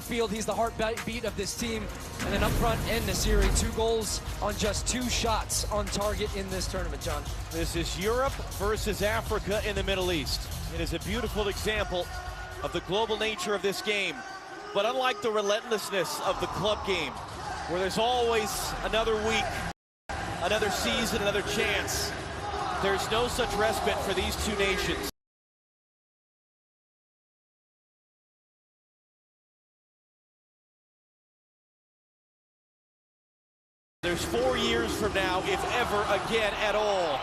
field. He's the heartbeat of this team. And then up front, En-Nesyri, 2 goals on just 2 shots on target in this tournament, John. This is Europe versus Africa in the Middle East. It is a beautiful example of the global nature of this game. But unlike the relentlessness of the club game, where there's always another week, another season, another chance, there's no such respite for these two nations. There's 4 years from now, if ever again at all.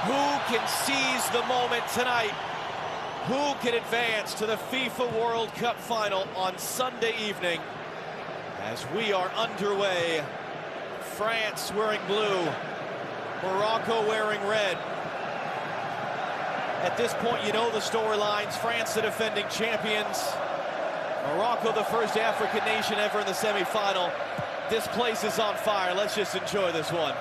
Who can seize the moment tonight? Who can advance to the FIFA World Cup final on Sunday evening? As we are underway, France wearing blue, Morocco wearing red. At this point, you know the storylines. France, the defending champions. Morocco, the first African nation ever in the semifinal. This place is on fire. Let's just enjoy this one.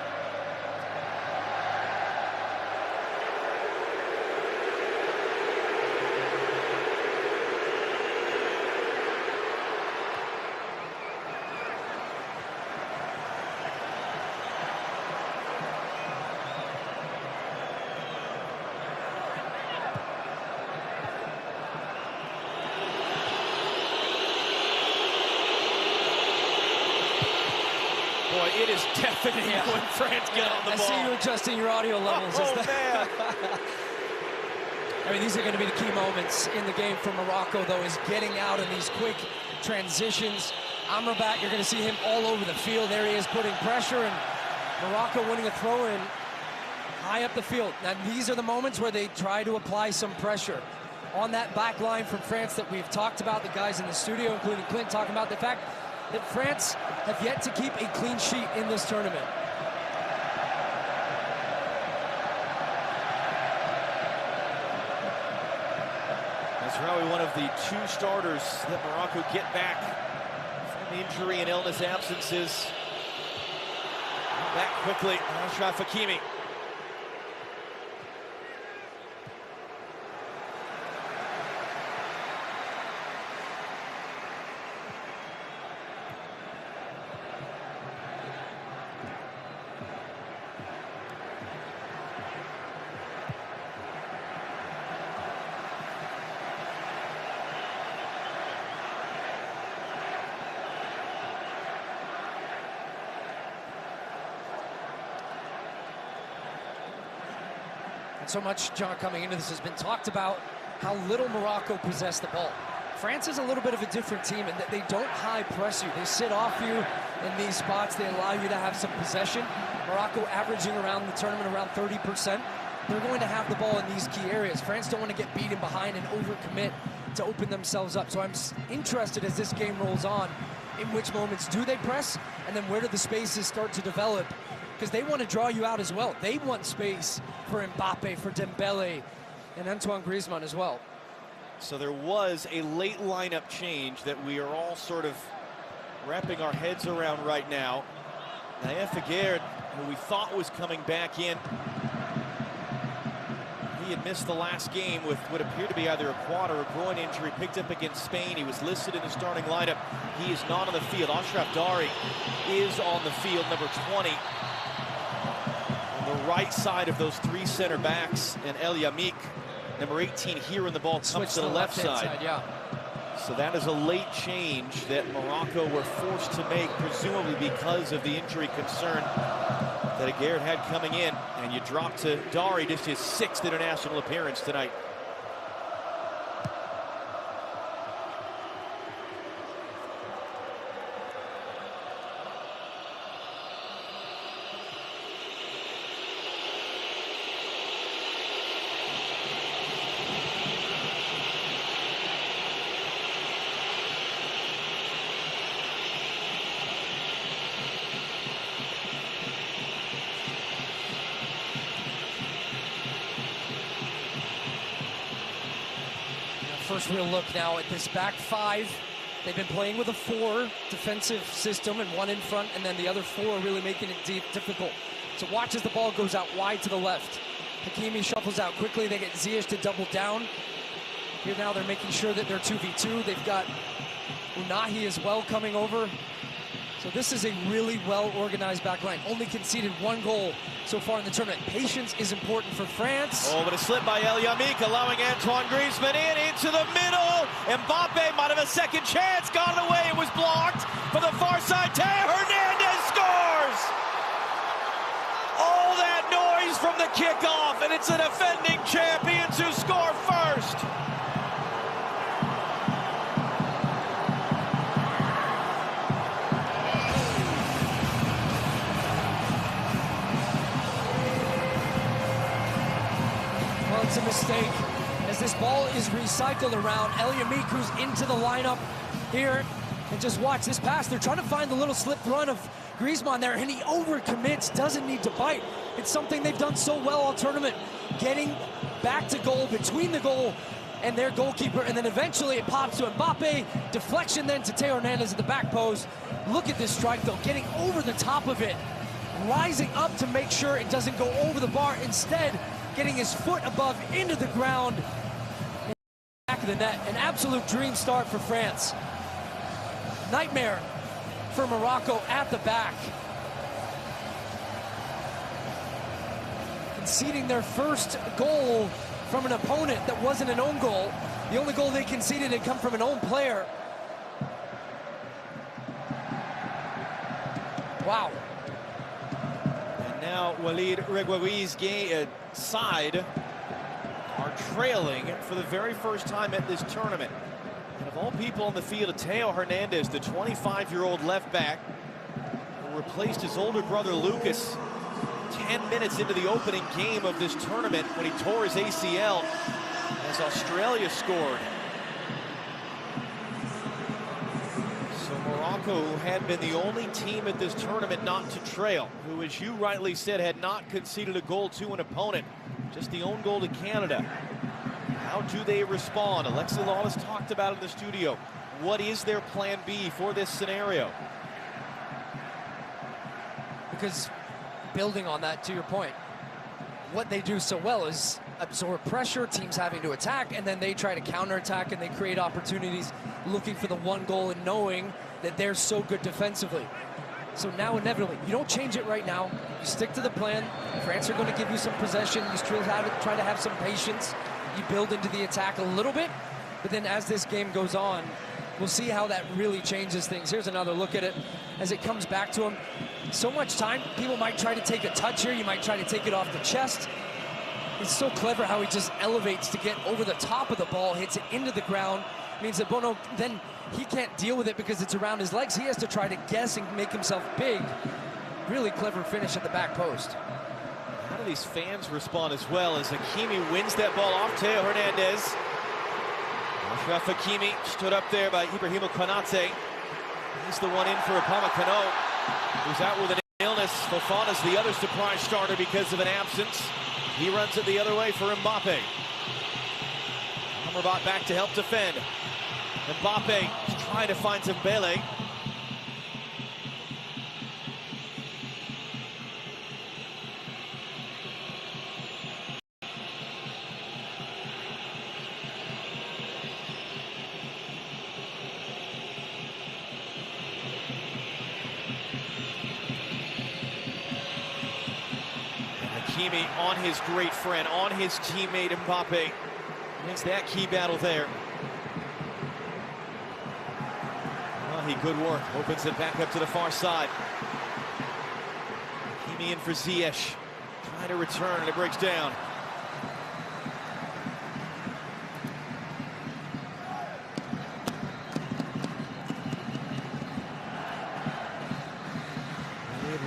Boy, it is deafening when France get on the ball. I see you adjusting your audio levels. Oh, man. I mean, these are going to be the key moments in the game for Morocco, though, is getting out in these quick transitions. Amrabat, you're going to see him all over the field. There he is putting pressure, and Morocco winning a throw-in high up the field. Now, these are the moments where they try to apply some pressure on that back line from France that we've talked about, the guys in the studio, including Clint, talking about the fact that France have yet to keep a clean sheet in this tournament. Mazraoui, one of the 2 starters that Morocco get back from injury and illness absences. Back quickly, Achraf Hakimi. And so much, John, coming into this has been talked about how little Morocco possess the ball. France is a little bit of a different team in that they don't high press you. They sit off you in these spots. They allow you to have some possession. Morocco averaging around the tournament around 30%. They're going to have the ball in these key areas. France don't want to get beaten behind and overcommit to open themselves up. So I'm interested as this game rolls on, in which moments do they press, and then where do the spaces start to develop? Because they want to draw you out as well. They want space for Mbappe, for Dembele, and Antoine Griezmann as well. So there was a late lineup change that we are all sort of wrapping our heads around right now. Naïef Aguerd, who we thought was coming back in, he had missed the last game with what appeared to be either a quad or a groin injury picked up against Spain. He was listed in the starting lineup. He is not on the field. Achraf Dari is on the field, number 20. On the right side of those 3 center backs, and El Yamik, number 18, here in the ball, comes to the left side. Yeah. So that is a late change that Morocco were forced to make, presumably because of the injury concern that Aguerd had coming in. And you drop to Dari, just his 6th international appearance tonight. First real look now at this back 5. They've been playing with a 4 defensive system and 1 in front, and then the other 4 really making it difficult. So watch as the ball goes out wide to the left. Hakimi shuffles out quickly. They get Ziyech to double down. Here now they're making sure that they're 2v2. They've got Unahi as well coming over. So this is a really well-organized back line. Only conceded 1 goal so far in the tournament. Patience is important for France. Oh, but a slip by El Yamik, allowing Antoine Griezmann into the middle. Mbappe might have a second chance. Got it away. It was blocked. From the far side, Theo Hernandez scores! All that noise from the kickoff, and it's the defending champions who score first. Well, it's a mistake as this ball is recycled around. El Yamik, who's into the lineup here. And just watch this pass. They're trying to find the little slip run of Griezmann there, and he overcommits, doesn't need to bite. It's something they've done so well all tournament, getting back to goal, between the goal and their goalkeeper, and then eventually it pops to Mbappe. Deflection then to Theo Hernandez at the back post. Look at this strike, though, getting over the top of it, rising up to make sure it doesn't go over the bar. Instead, getting his foot above into the ground, in the back of the net. An absolute dream start for France. Nightmare for Morocco at the back. Conceding their first goal from an opponent that wasn't an own goal. The only goal they conceded had come from an own player. Wow. And now Walid Regraoi's side are trailing for the very first time at this tournament. And of all people on the field, Theo Hernandez, the 25-year-old left back, who replaced his older brother Lucas 10 minutes into the opening game of this tournament when he tore his ACL as Australia scored. So Morocco, who had been the only team at this tournament not to trail, who, as you rightly said, had not conceded a goal to an opponent, just the own goal to Canada. How do they respond? Alexi Lawless talked about it in the studio. What is their plan B for this scenario? Because building on that, to your point, what they do so well is absorb pressure, teams having to attack, and then they try to counterattack and they create opportunities looking for the 1 goal and knowing that they're so good defensively. So now inevitably, you don't change it right now. You stick to the plan. France are going to give you some possession. You still try to have some patience. You build into the attack a little bit, but then as this game goes on, we'll see how that really changes things. Here's another look at it as it comes back to him. So much time, people might try to take a touch here. You might try to take it off the chest. It's so clever how he just elevates to get over the top of the ball, hits it into the ground. Means that Bono, then he can't deal with it because it's around his legs. He has to try to guess and make himself big. Really clever finish at the back post. How do these fans respond as well as Hakimi wins that ball off Theo Hernandez? Achraf Hakimi stood up there by Ibrahima Konate. He's the one in for Upamecano, who's out with an illness. Fofana's the other surprise starter because of an absence. He runs it the other way for Mbappe. Amrabat back to help defend. Mbappe is trying to find Dembele. Hakimi on his great friend, on his teammate Mbappe. Wins that key battle there. Well, he good work. Opens it back up to the far side. Hakimi in for Ziyech. Trying to return, and it breaks down.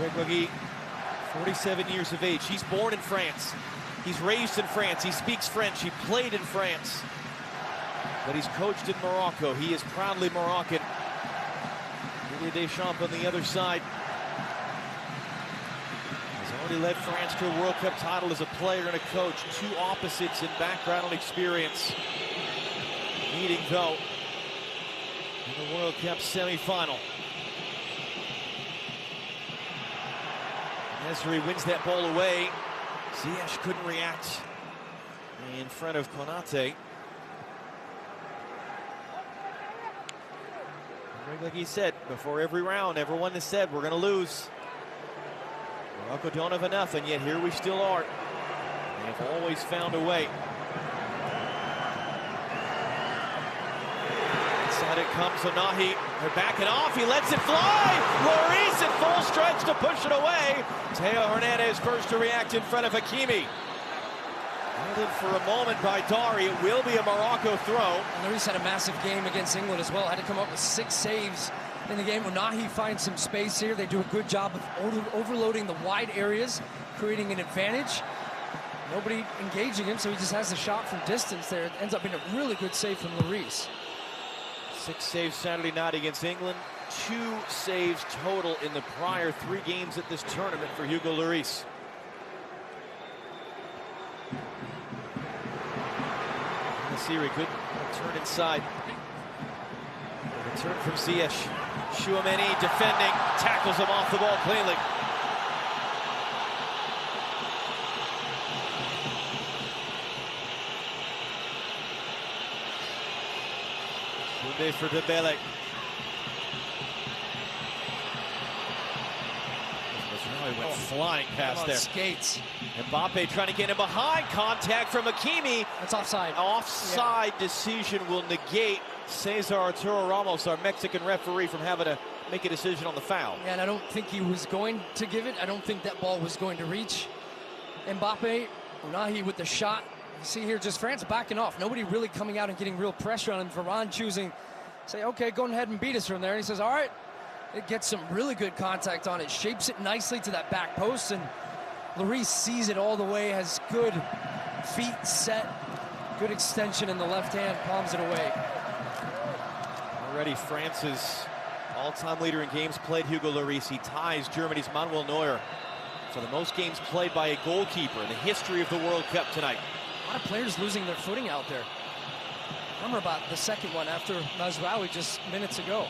Regragui, 47 years of age. He's born in France. He's raised in France. He speaks French. He played in France. But he's coached in Morocco. He is proudly Moroccan. Didier Deschamps on the other side has already led France to a World Cup title as a player and a coach. Two opposites in background and experience. Meeting, though, in the World Cup semi-final. Nesri wins that ball away. Ziyech couldn't react in front of Konate. Like he said, before every round, everyone has said, we're going to lose. Morocco don't have enough, and yet here we still are. They have always found a way. Inside it comes Onahi. They're backing off. He lets it fly. Lloris at full stretch to push it away. Teo Hernandez first to react in front of Hakimi. Held in for a moment by Dari. It will be a Morocco throw. Lloris had a massive game against England as well. Had to come up with 6 saves in the game. Onahi finds some space here. They do a good job of overloading the wide areas, creating an advantage. Nobody engaging him, so he just has a shot from distance there. It ends up being a really good save from Lloris. 6 saves Saturday night against England. 2 saves total in the prior 3 games at this tournament for Hugo Lloris. Siri, good turn inside. Return from Ziyech. Chouameni defending, tackles him off the ball cleanly. Bunde for Dembele. He went flying past there. Skates. Mbappe trying to get him behind. Contact from Hakimi. That's offside. Offside decision will negate Cesar Arturo Ramos, our Mexican referee, from having to make a decision on the foul. Yeah, and I don't think he was going to give it. I don't think that ball was going to reach Mbappe. Onahi with the shot. You see here, just France backing off. Nobody really coming out and getting real pressure on him. Varane choosing to say, okay, go ahead and beat us from there. And he says, all right. It gets some really good contact on it, shapes it nicely to that back post, and Lloris sees it all the way, has good feet set, good extension in the left hand, palms it away. Already France's all-time leader in games played, Hugo Lloris. He ties Germany's Manuel Neuer for the most games played by a goalkeeper in the history of the World Cup tonight. A lot of players losing their footing out there. Remember about the second one after Mazraoui just minutes ago.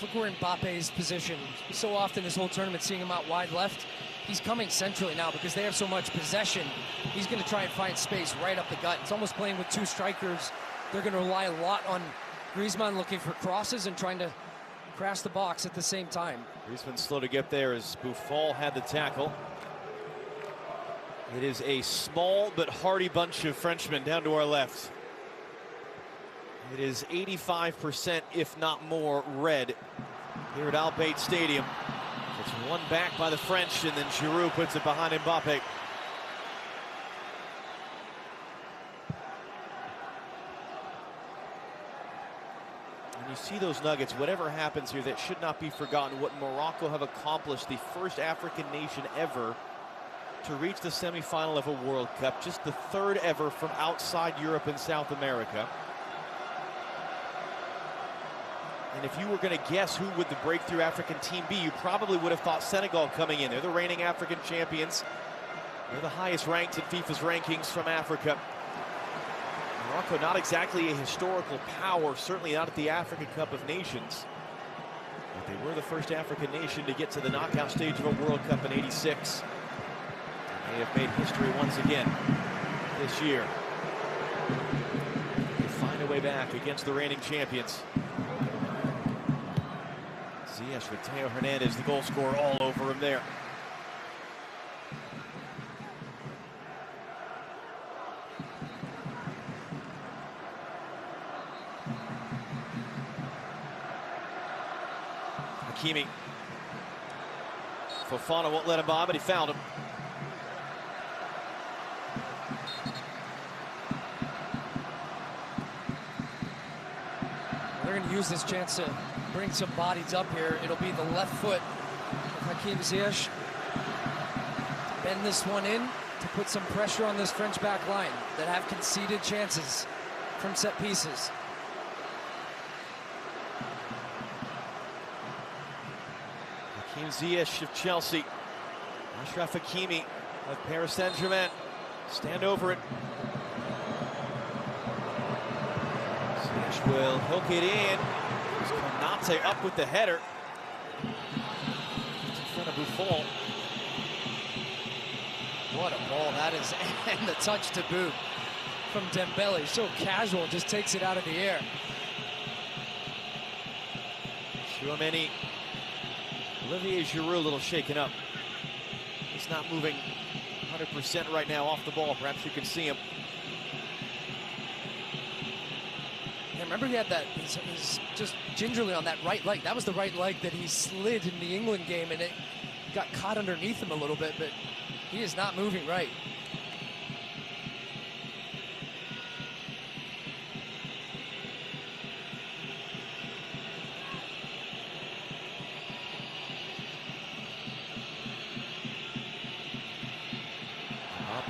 Look where Mbappe's position. So often this whole tournament, seeing him out wide left. He's coming centrally now because they have so much possession. He's going to try and find space right up the gut. It's almost playing with 2 strikers. They're going to rely a lot on Griezmann looking for crosses and trying to crash the box at the same time. Griezmann slow to get there as Buffon had the tackle. It is a small but hardy bunch of Frenchmen down to our left. It is 85%, if not more, red here at Al Bayt Stadium. It's one back by the French, and then Giroud puts it behind Mbappe. When you see those nuggets, whatever happens here, that should not be forgotten. What Morocco have accomplished, the first African nation ever to reach the semifinal of a World Cup, just the 3rd ever from outside Europe and South America. And if you were going to guess who would the breakthrough African team be, you probably would have thought Senegal coming in. They're the reigning African champions. They're the highest ranked in FIFA's rankings from Africa. Morocco, not exactly a historical power, certainly not at the African Cup of Nations. But they were the first African nation to get to the knockout stage of a World Cup in '86. And they have made history once again this year. They find a way back against the reigning champions. Ziyech with Teo Hernandez, the goal scorer, all over him there. Hakimi. Fofana won't let him by, but he found him. They're going to use this chance to bring some bodies up here. It'll be the left foot of Hakim Ziyech. Bend this one in to put some pressure on this French back line that have conceded chances from set pieces. Hakim Ziyech of Chelsea. Achraf Hakimi of Paris Saint-Germain. Stand over it. Ziyech will hook it in. Konate up with the header. It's in front of Buffon. What a ball that is, and the touch to boot from Dembele. So casual, just takes it out of the air. Tchouaméni. Olivier Giroud a little shaken up. He's not moving 100% right now off the ball. Perhaps you can see him. Yeah, remember he had that, he's just gingerly on that right leg. That was the right leg that he slid in the England game, and it got caught underneath him a little bit, but he is not moving right.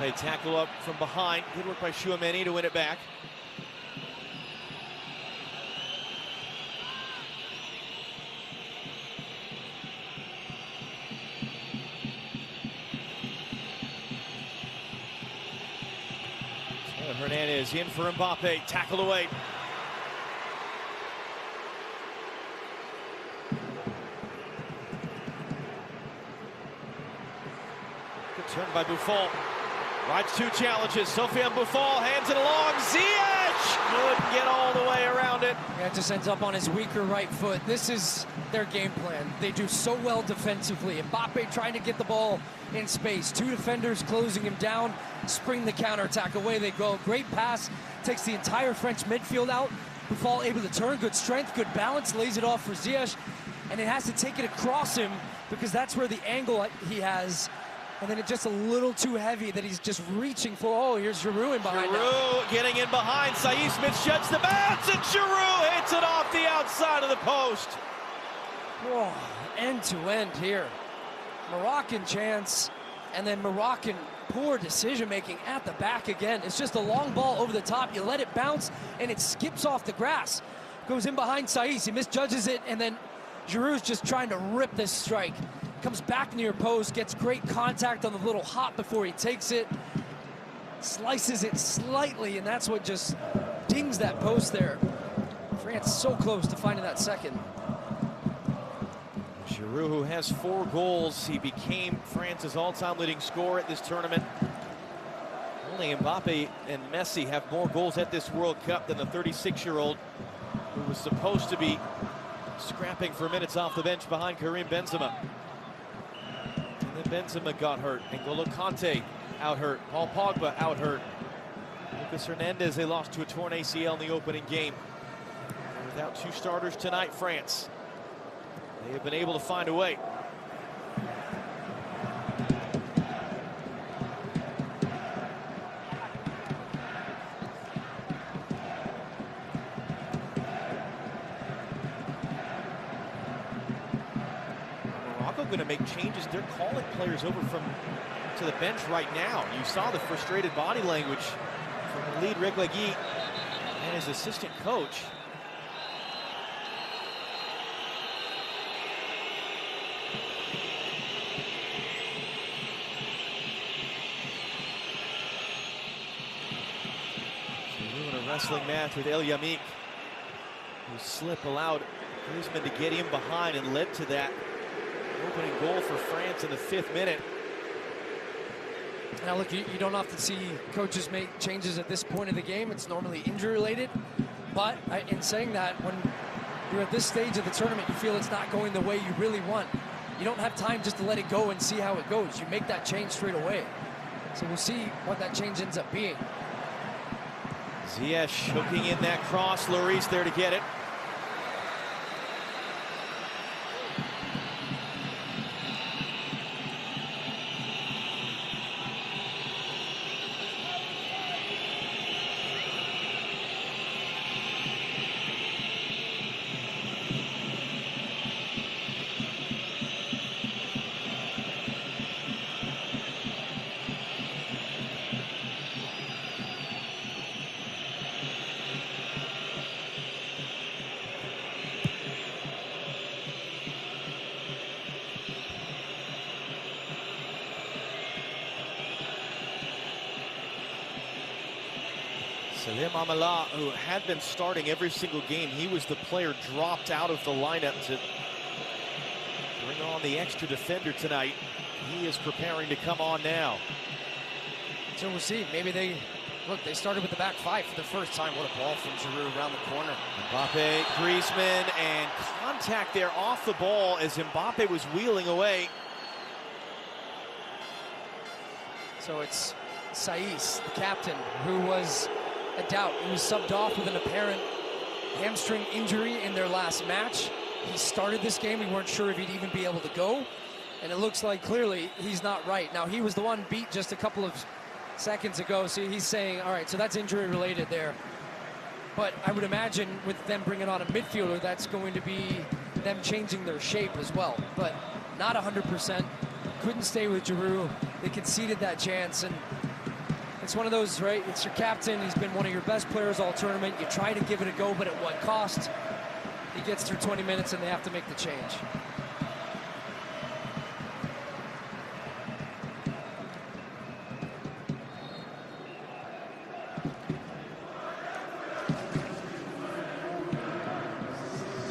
Mbappe tackle up from behind. Good work by Tchouaméni to win it back. Hernandez in for Mbappe, tackled away. Good turn by Buffon. Rides two challenges. Sofiane Buffon hands it along. Ziyech couldn't get all the way around it. Yeah, it just ends up on his weaker right foot. This is their game plan. They do so well defensively. Mbappe trying to get the ball in space. Two defenders closing him down. Spring the counterattack. Away they go. Great pass. Takes the entire French midfield out. Buffon able to turn. Good strength, good balance. Lays it off for Ziyech. And it has to take it across him because that's where the angle he has. And then it's just a little too heavy that he's just reaching for. Oh, here's Giroud in behind. Giroud getting in behind. Saiss misjudged the bounce, and Giroud hits it off the outside of the post. Oh, end to end here. Moroccan chance, and then Moroccan poor decision making at the back again. It's just a long ball over the top. You let it bounce, and it skips off the grass. Goes in behind Saiss. He misjudges it, and then Giroud's just trying to rip this strike. Comes back near post, gets great contact on the little hop before he takes it. Slices it slightly, and that's what just dings that post there. France so close to finding that second. Giroud, who has 4 goals, he became France's all-time leading scorer at this tournament. Only Mbappe and Messi have more goals at this World Cup than the 36-year-old who was supposed to be scrapping for minutes off the bench behind Karim Benzema. And then Benzema got hurt. N'Golo Kante out hurt. Paul Pogba out hurt. Lucas Hernandez, they lost to a torn ACL in the opening game. And without 2 starters tonight, France, they have been able to find a way. Morocco going to make changes. They're calling players over to the bench right now. You saw the frustrated body language from Walid Regragui and his assistant coach. Wrestling match with El Yamik, whose slip allowed Griezmann to get in behind and led to that opening goal for France in the 5th minute. Now look, you don't often see coaches make changes at this point of the game. It's normally injury related, but in saying that, when you're at this stage of the tournament, you feel it's not going the way you really want. You don't have time just to let it go and see how it goes. You make that change straight away. So we'll see what that change ends up being. Ziyech hooking in that cross. Lloris there to get it. Salim Amala, who had been starting every single game, he was the player dropped out of the lineup to bring on the extra defender tonight. He is preparing to come on now. So we'll see. Maybe they started with the back five for the first time. What a ball from Giroud around the corner. Mbappe, Griezmann, and contact there off the ball as Mbappe was wheeling away. So it's Saiss, the captain, who was a doubt. He was subbed off with an apparent hamstring injury in their last match. He started this game. We weren't sure if he'd even be able to go. And it looks like clearly he's not right. Now, he was the one beat just a couple of seconds ago. So he's saying, all right, so that's injury related there. But I would imagine with them bringing on a midfielder, that's going to be them changing their shape as well. But not 100%. Couldn't stay with Giroud. They conceded that chance. And it's one of those, right? It's your captain. He's been one of your best players all tournament. You try to give it a go, but at what cost? He gets through 20 minutes and they have to make the change.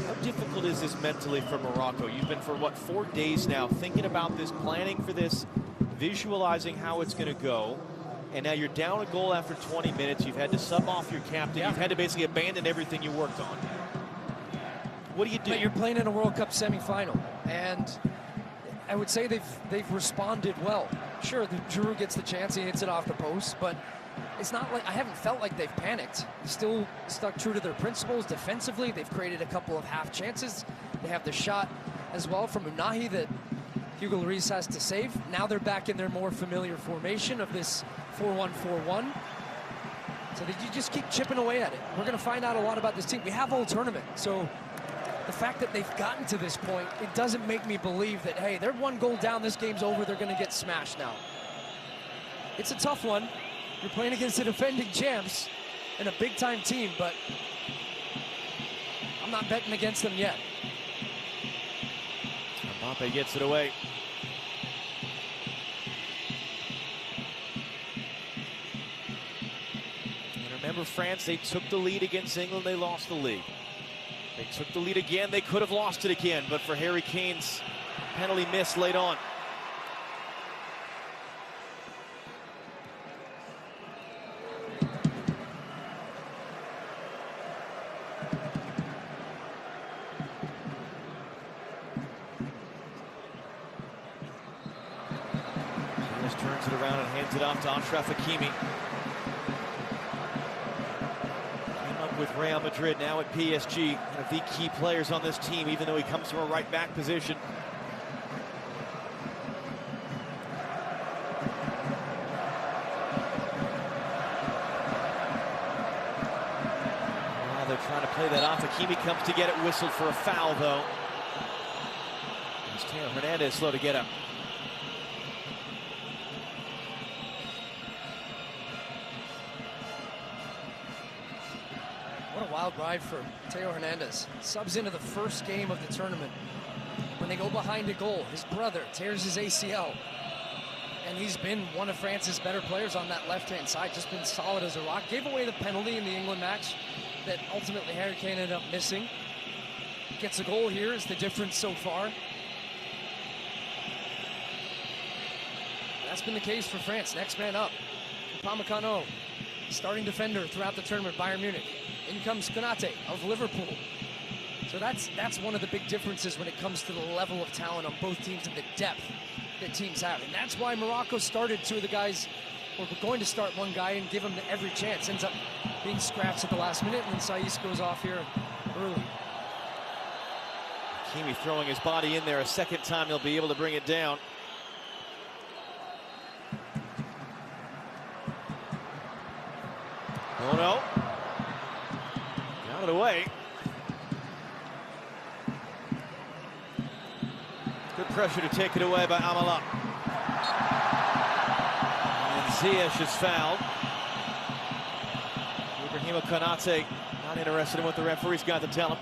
How difficult is this mentally for Morocco? You've been for, what, 4 days now thinking about this, planning for this, visualizing how it's going to go. And now you're down a goal after 20 minutes. You've had to sub off your captain. Yeah. You've had to basically abandon everything you worked on. What do you do? But you're playing in a World Cup semifinal, and I would say they've responded well. Sure, Giroud gets the chance, he hits it off the post, but it's not like I haven't felt like they've panicked. They've still stuck true to their principles defensively. They've created a couple of half chances. They have the shot as well from Unahi that Hugo Lloris has to save. Now they're back in their more familiar formation of this 4-1-4-1. So you just keep chipping away at it. We're going to find out a lot about this team. We have all tournament, so the fact that they've gotten to this point, it doesn't make me believe that, hey, they're one goal down, this game's over, they're going to get smashed now. It's a tough one. You're playing against the defending champs and a big-time team, but I'm not betting against them yet. Mbappe gets it away. And remember, France, they took the lead against England, they lost the lead. They took the lead again, they could have lost it again, but for Harry Kane's penalty miss late on. Just turns it around and hands it off to Achraf Hakimi. With Real Madrid, now at PSG, one of the key players on this team, even though he comes from a right back position. Now they're trying to play that off. Hakimi comes to get it, whistled for a foul though. It's Theo Hernandez slow to get up. What a wild ride for Theo Hernandez. Subs into the first game of the tournament. When they go behind a goal, his brother tears his ACL. And he's been one of France's better players on that left-hand side, just been solid as a rock. Gave away the penalty in the England match that ultimately Harry Kane ended up missing. Gets a goal here is the difference so far. That's been the case for France. Next man up, Upamecano, starting defender throughout the tournament, Bayern Munich. In comes Konate of Liverpool. So that's one of the big differences when it comes to the level of talent on both teams and the depth that teams have. And that's why Morocco started two of the guys, or we're going to start one guy and give him every chance. Ends up being scratched at the last minute, and then Saiss goes off here early. Hakimi throwing his body in there a second time. They'll be able to bring it down. Oh no. Got it away. Good pressure to take it away by Amala. And Ziyech is fouled. Ibrahima Konate not interested in what the referee's got to tell him.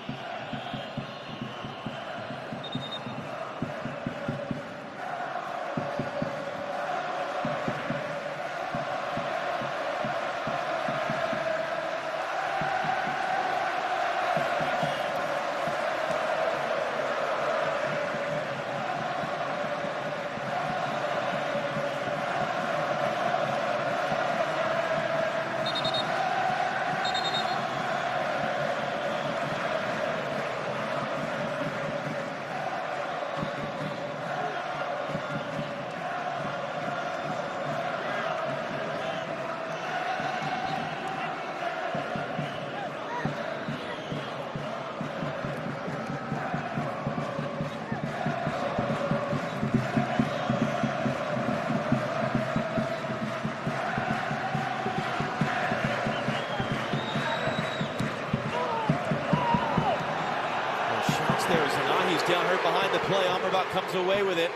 box there. Zanahi's down hurt behind the play. Amrabat comes away with it.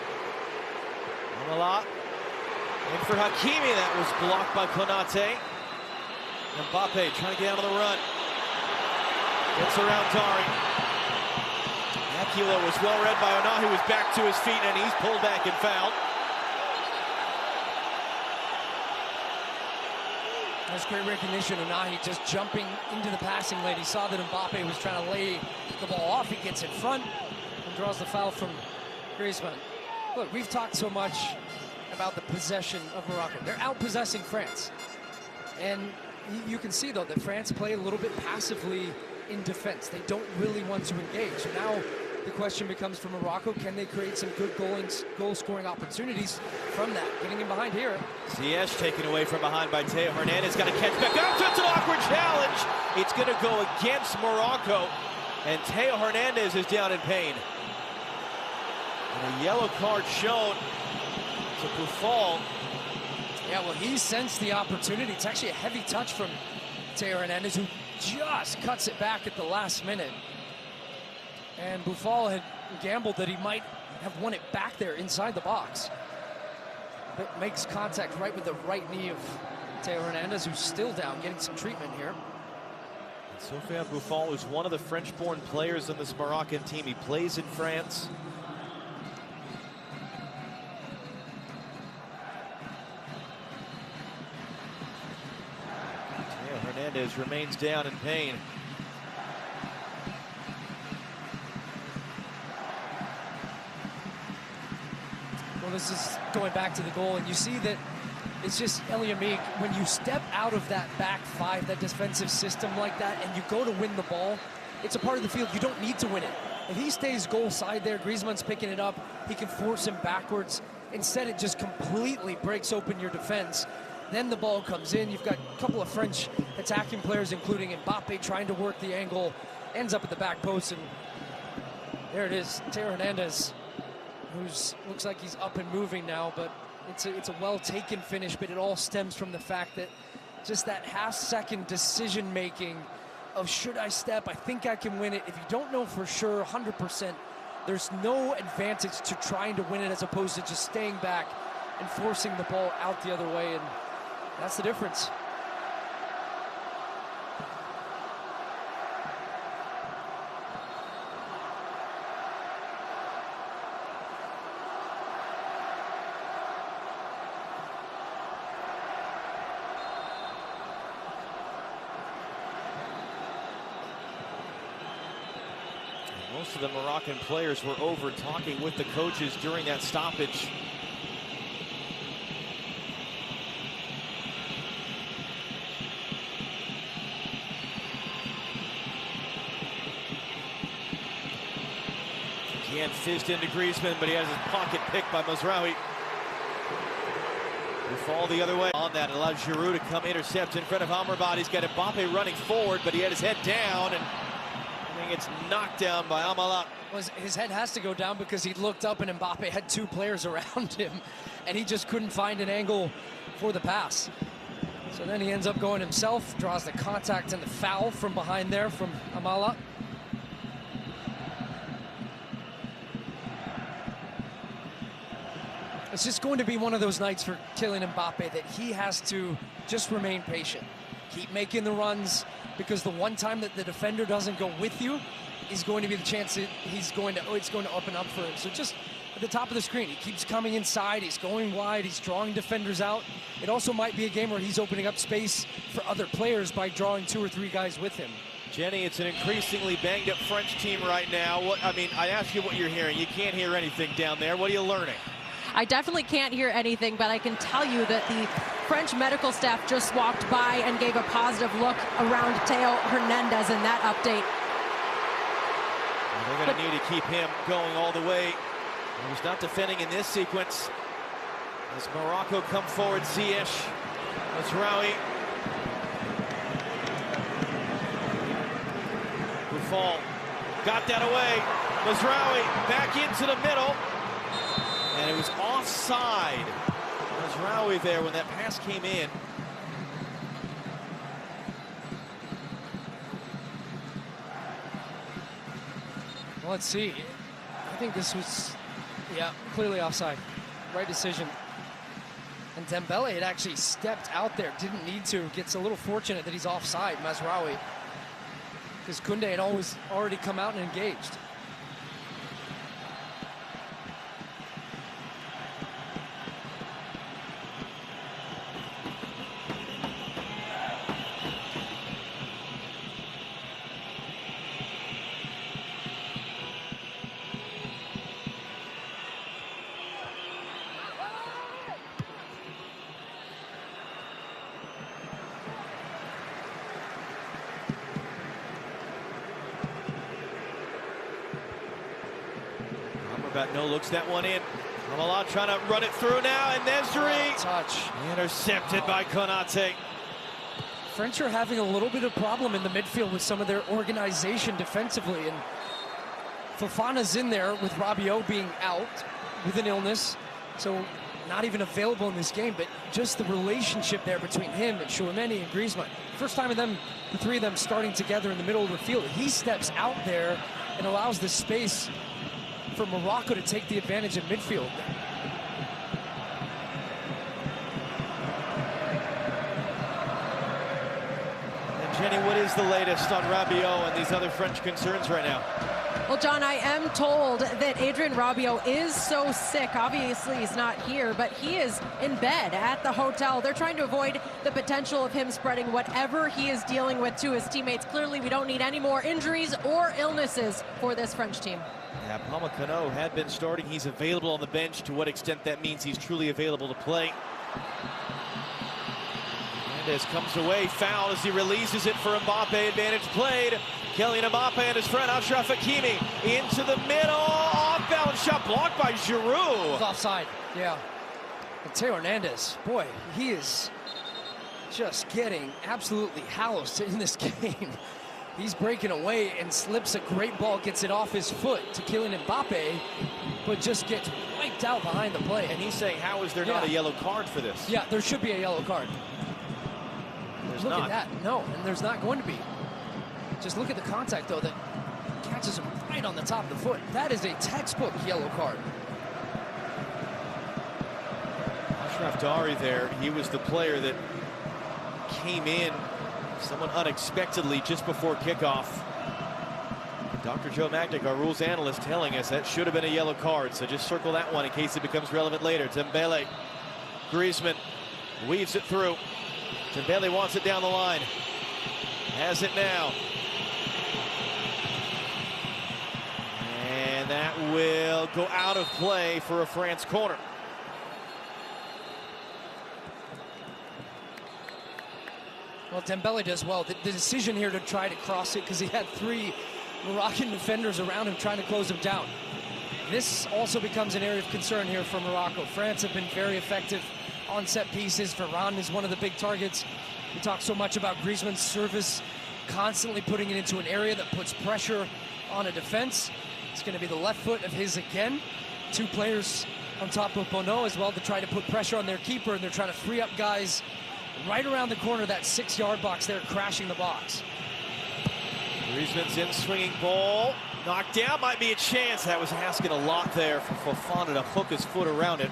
Amala in for Hakimi. That was blocked by Konate. Mbappe trying to get out of the run. Gets around Dari. Aquila was well read by Onahi, who's back to his feet, and he's pulled back and fouled. That's great recognition. Onahi just jumping into the passing lane. He saw that Mbappe was trying to lay the ball off. He gets in front and draws the foul from Griezmann. Look, we've talked so much about the possession of Morocco. They're out-possessing France. And you can see, though, that France play a little bit passively in defense. They don't really want to engage. So now the question becomes for Morocco, can they create some good goal-scoring opportunities from that? Getting in behind here. Ziyech taken away from behind by Theo Hernandez. Got to catch back up. That's an awkward challenge. It's going to go against Morocco. And Theo Hernandez is down in pain. And a yellow card shown to Buffon. Yeah, well, he sensed the opportunity. It's actually a heavy touch from Theo Hernandez, who just cuts it back at the last minute. And Buffon had gambled that he might have won it back there inside the box. But makes contact right with the right knee of Theo Hernandez, who's still down, getting some treatment here. Sofiane Buffon is one of the French-born players on this Moroccan team. He plays in France. Theo Hernandez remains down in pain. Well, this is going back to the goal, and you see that it's just El Yamik. When you step out of that back five, that defensive system like that, and you go to win the ball, it's a part of the field you don't need to win it. If he stays goal side there, Griezmann's picking it up, he can force him backwards. Instead, it just completely breaks open your defense. Then the ball comes in. You've got a couple of French attacking players, including Mbappe, trying to work the angle, ends up at the back post, and there it is, Theo Hernandez, who's looks like he's up and moving now, but it's a well-taken finish, but it all stems from the fact that just that half-second decision-making of should I step, I think I can win it. If you don't know for sure, 100%, there's no advantage to trying to win it as opposed to just staying back and forcing the ball out the other way, and that's the difference. Most of the Moroccan players were over talking with the coaches during that stoppage. Again, fizzed into Griezmann, but he has his pocket picked by Mazraoui. Who fall the other way. On that, it allows Giroud to come intercept in front of Amrabat. He's got Mbappe running forward, but he had his head down, and it's knocked down by Amala. Well, his head has to go down because he looked up and Mbappe had two players around him, and he just couldn't find an angle for the pass. So then he ends up going himself, draws the contact and the foul from behind there from Amala. It's just going to be one of those nights for Kylian Mbappe that he has to just remain patient. Keep making the runs, because the one time that the defender doesn't go with you is going to be the chance that it's going to open up for him. So just at the top of the screen, he keeps coming inside, he's going wide, he's drawing defenders out. It also might be a game where he's opening up space for other players by drawing 2 or 3 guys with him. Jenny, it's an increasingly banged up French team right now. I ask you what you're hearing. You can't hear anything down there. What are you learning? I definitely can't hear anything, but I can tell you that the French medical staff just walked by and gave a positive look around Theo Hernandez in that update. They're going to need to keep him going all the way. He's not defending in this sequence. As Morocco come forward, Ziyech, Mazraoui. Buffon got that away. Mazraoui back into the middle. And it was offside. Mazraoui there when that pass came in. Well, let's see. I think this was, yeah, clearly offside. Right decision. And Dembele had actually stepped out there, didn't need to. Gets a little fortunate that he's offside, Mazraoui, because Koundé had already come out and engaged. Got no looks that one in. Ramallah trying to run it through now, and Nesri Touch. Intercepted by Konate. French are having a little bit of problem in the midfield with some of their organization defensively, and Fofana's in there with Rabiot being out with an illness, so not even available in this game, but just the relationship there between him and Tchouaméni and Griezmann. First time of them, the three of them starting together in the middle of the field. He steps out there and allows the space for Morocco to take the advantage in midfield. And Jenny, what is the latest on Rabiot and these other French concerns right now? Well, John, I am told that Adrien Rabiot is so sick. Obviously, he's not here, but he is in bed at the hotel. They're trying to avoid the potential of him spreading whatever he is dealing with to his teammates. Clearly, we don't need any more injuries or illnesses for this French team. Yeah, Pamecano had been starting. He's available on the bench. To what extent that means he's truly available to play. Hernandez comes away, foul as he releases it for Mbappe. Advantage played. Kylian Mbappe and his friend Achraf Hakimi into the middle. Off-balance shot blocked by Giroud. It's offside, yeah. And Theo Hernandez, boy, he is just getting absolutely housed in this game. He's breaking away and slips a great ball, gets it off his foot to Kylian Mbappe, but just gets wiped out behind the play. And he's saying, how is there not a yellow card for this? Yeah, there should be a yellow card. There's look not. at that. No, and there's not going to be. Just look at the contact, though, that catches him right on the top of the foot. That is a textbook yellow card. Achraf Dari there, he was the player that came in somewhat unexpectedly just before kickoff. Dr. Joe Magnick, our rules analyst, telling us that should have been a yellow card, so just circle that one in case it becomes relevant later. Dembele, Griezmann weaves it through. Dembele wants it down the line. Has it now. And that will go out of play for a France corner. Well, Dembele does well. The decision here to try to cross it, because he had three Moroccan defenders around him trying to close him down. This also becomes an area of concern here for Morocco. France have been very effective on set pieces. Varane is one of the big targets. We talk so much about Griezmann's service, constantly putting it into an area that puts pressure on a defense. It's going to be the left foot of his again. Two players on top of Bono as well to try to put pressure on their keeper, and they're trying to free up guys right around the corner of that 6-yard box there, crashing the box. Griezmann's in, swinging ball. Knocked down, might be a chance. That was asking a lot there for Fofana to hook his foot around it.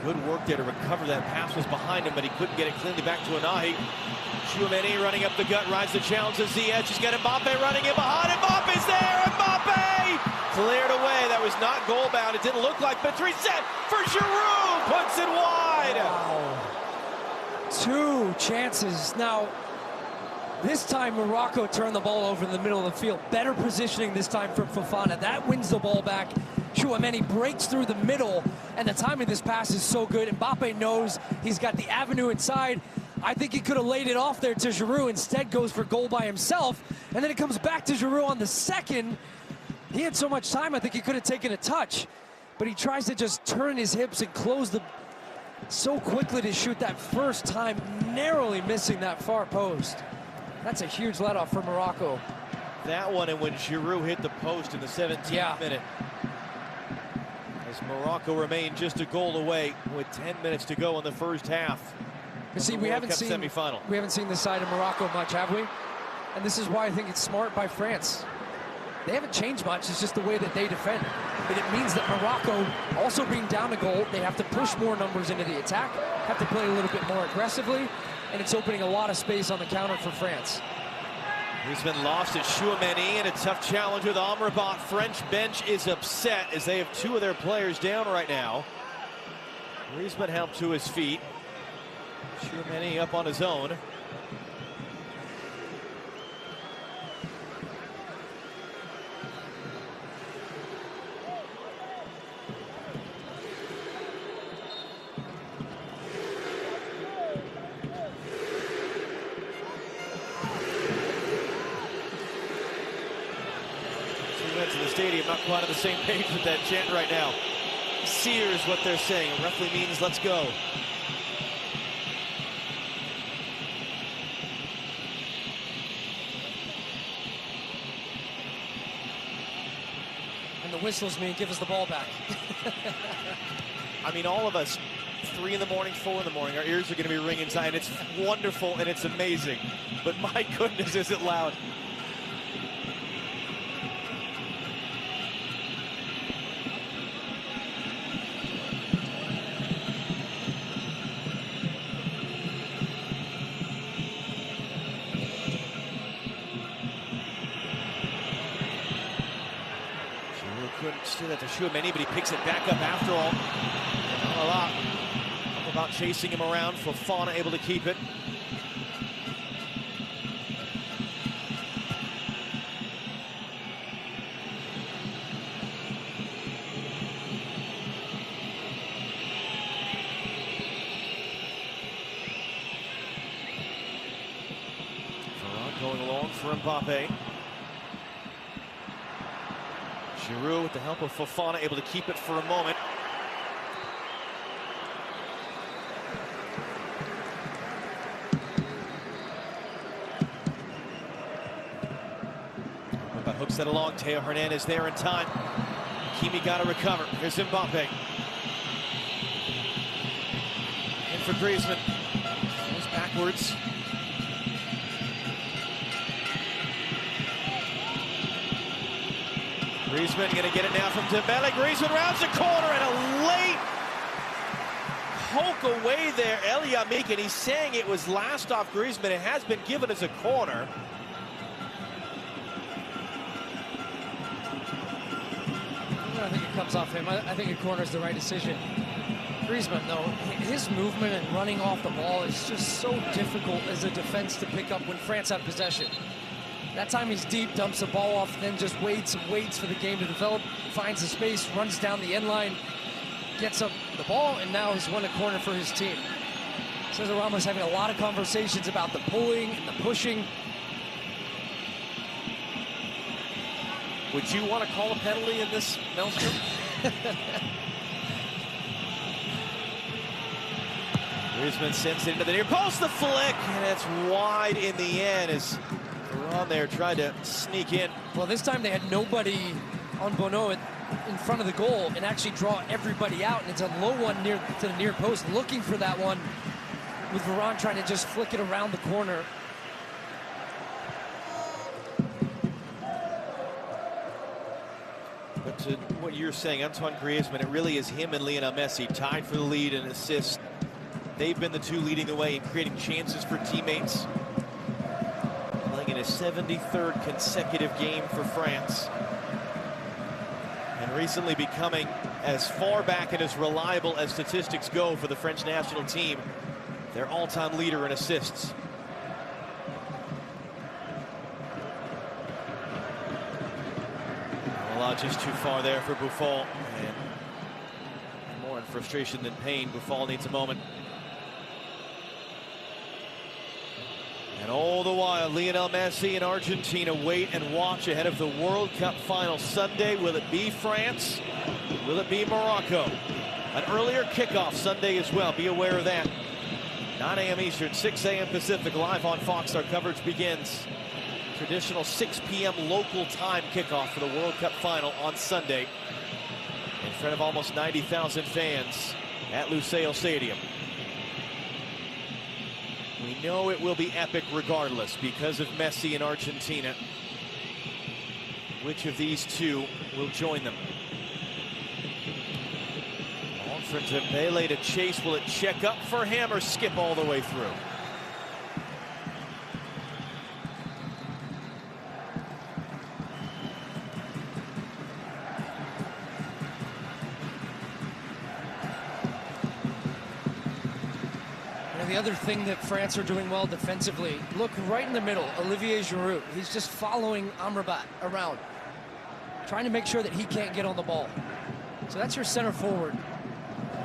Good work there to recover that pass, was behind him, but he couldn't get it cleanly back to Anahi. Tchouaméni running up the gut, rides the challenge to Ziyech. He's got Mbappe running in behind. Mbappe's there! Mbappe! Cleared away. That was not goal bound. It didn't look like, but it's reset for Giroud! Puts it wide! Wow. Two chances. Now, This time, Morocco turned the ball over in the middle of the field. Better positioning this time from Fofana. That wins the ball back. Chouameni breaks through the middle, and the timing of this pass is so good. Mbappe knows he's got the avenue inside. I think he could have laid it off there to Giroud. Instead, goes for goal by himself, and then it comes back to Giroud on the second. He had so much time, I think he could have taken a touch, but he tries to just turn his hips and close the so quickly to shoot that first time, narrowly missing that far post. That's a huge let-off for Morocco. That one, and when Giroud hit the post in the 17th minute. As Morocco remained just a goal away with 10 minutes to go in the first half. See, we haven't seen this side of Morocco much, have we? And this is why I think it's smart by France. They haven't changed much. It's just the way that they defend. But it means that Morocco, also being down a goal, they have to push more numbers into the attack, have to play a little bit more aggressively, and it's opening a lot of space on the counter for France. He's been lost at Chouameni, and a tough challenge with Amrabat. French bench is upset as they have two of their players down right now. Griezmann helped to his feet. Chouameni up on his own. To the stadium, not quite on the same page with that chant right now. Sears what they're saying. It roughly means let's go. And the whistles mean give us the ball back. I mean, all of us, 3 in the morning, 4 in the morning, our ears are going to be ringing and it's wonderful and it's amazing. But my goodness, is it loud. Couldn't steal that to Chouameni, but he picks it back up after all. Not a lot about chasing him around. Fofana able to keep it. Varane going along for Mbappe. Giroud with the help of Fofana able to keep it for a moment. Mbappe hooks that along. Teo Hernandez there in time. Kimi got to recover. Here's Mbappe. In for Griezmann. Goes backwards. Griezmann going to get it now from Dembele. Griezmann rounds the corner and a late poke away there. El Yamik, and he's saying it was last off Griezmann. It has been given as a corner. I think it comes off him. I think a corner is the right decision. Griezmann, though, his movement and running off the ball is just so difficult as a defense to pick up when France have possession. That time he's deep, dumps the ball off, then just waits and waits for the game to develop, finds the space, runs down the end line, gets up the ball, and now he's won a corner for his team. Cesar Ramos having a lot of conversations about the pulling and the pushing. Would you want to call a penalty in this, Maelstrom? Griezmann sends it into the near post, the flick, and it's wide in the end as on there tried to sneak in. Well, this time they had nobody on Bono in front of the goal and actually draw everybody out, and it's a low one near to the near post, looking for that one with Varane trying to just flick it around the corner. But to what you're saying, Antoine Griezmann, it really is him and Lionel Messi tied for the lead in assists. They've been the two leading the way in creating chances for teammates. Playing in his 73rd consecutive game for France. And recently becoming as far back and as reliable as statistics go for the French national team. Their all-time leader in assists. just too far there for Buffon. And more in frustration than pain. Buffon needs a moment. And all the while, Lionel Messi and Argentina wait and watch ahead of the World Cup final Sunday. Will it be France? Will it be Morocco? An earlier kickoff Sunday as well. Be aware of that. 9 a.m. Eastern, 6 a.m. Pacific, live on Fox. Our coverage begins. Traditional 6 p.m. local time kickoff for the World Cup final on Sunday in front of almost 90,000 fans at Lusail Stadium. We know it will be epic regardless because of Messi and Argentina. Which of these two will join them? On for Dembele to chase. Will it check up for him or skip all the way through? The other thing that France are doing well defensively, look right in the middle, Olivier Giroud. He's just following Amrabat around, trying to make sure that he can't get on the ball. So that's your center forward,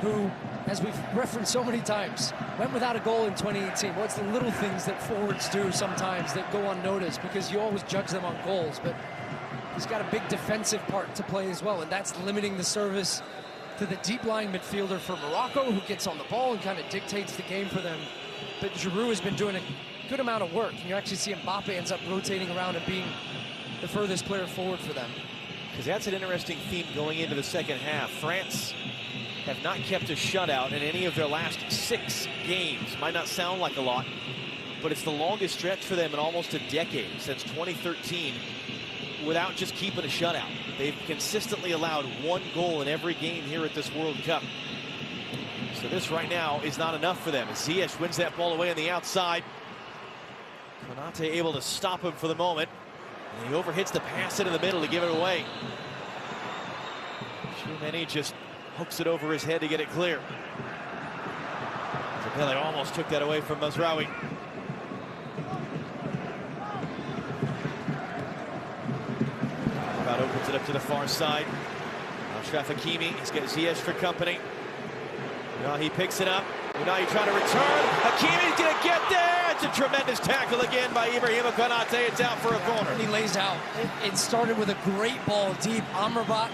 who, as we've referenced so many times, went without a goal in 2018. Well, it's the little things that forwards do sometimes that go unnoticed because you always judge them on goals, but he's got a big defensive part to play as well, and that's limiting the service to the deep-lying midfielder for Morocco, who gets on the ball and kind of dictates the game for them. But Giroud has been doing a good amount of work, and you actually see Mbappe ends up rotating around and being the furthest player forward for them. Because that's an interesting theme going into the second half. France have not kept a shutout in any of their last 6 games. Might not sound like a lot, but it's the longest stretch for them in almost a decade, since 2013, without just keeping a shutout. They've consistently allowed 1 goal in every game here at this World Cup. So this right now is not enough for them. Ziyech wins that ball away on the outside. Konate able to stop him for the moment. And he overhits the pass into the middle to give it away. Tchouameni just hooks it over his head to get it clear. Dembele almost took that away from Mazraoui. Opens it up to the far side. Achraf Hakimi, he's got Ziyech for company. Now he picks it up. Now he's trying to return. Hakimi's gonna get there. It's a tremendous tackle again by Ibrahima Konate. It's out for a corner. And he lays out. It started with a great ball deep. Amrabat,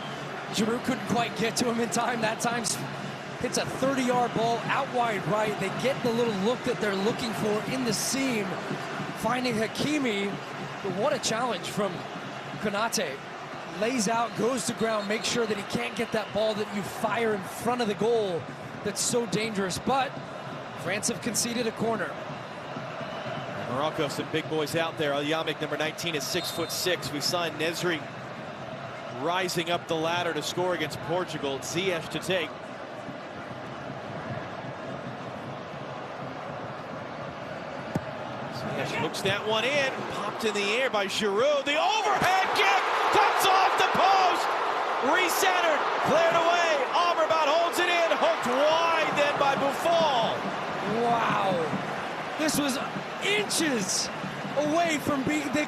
Giroud couldn't quite get to him in time. That time hits a 30-yard ball out wide right. They get the little look that they're looking for in the seam, finding Hakimi. But what a challenge from Konate. Lays out, goes to ground, makes sure that he can't get that ball that you fire in front of the goal that's so dangerous. But France have conceded a corner. Morocco, some big boys out there. Al-Yamik, number 19, is 6'6". We saw Nesri rising up the ladder to score against Portugal. Ziyech to take. Ziyech hooks that one in. Popped in the air by Giroud. The overhead kick comes off the post. Recentered, cleared away. Amrabat holds it in. Hooked wide then by Buffon. Wow. This was inches away from being the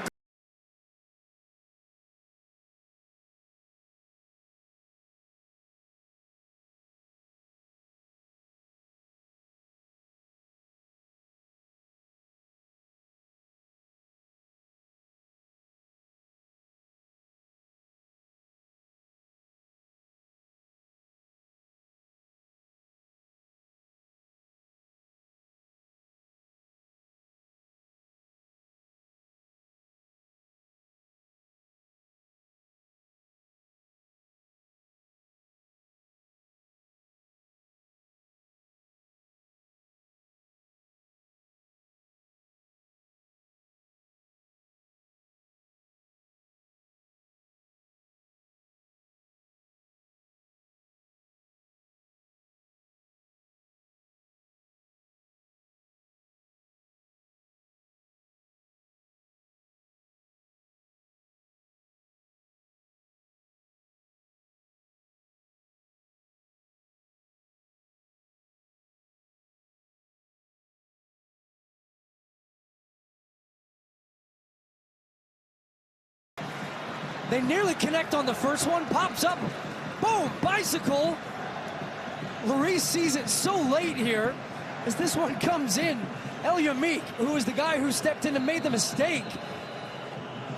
They nearly connect on the first one. Pops up. Boom. Bicycle. Lloris sees it so late here as this one comes in. El Yamik, who is the guy who stepped in and made the mistake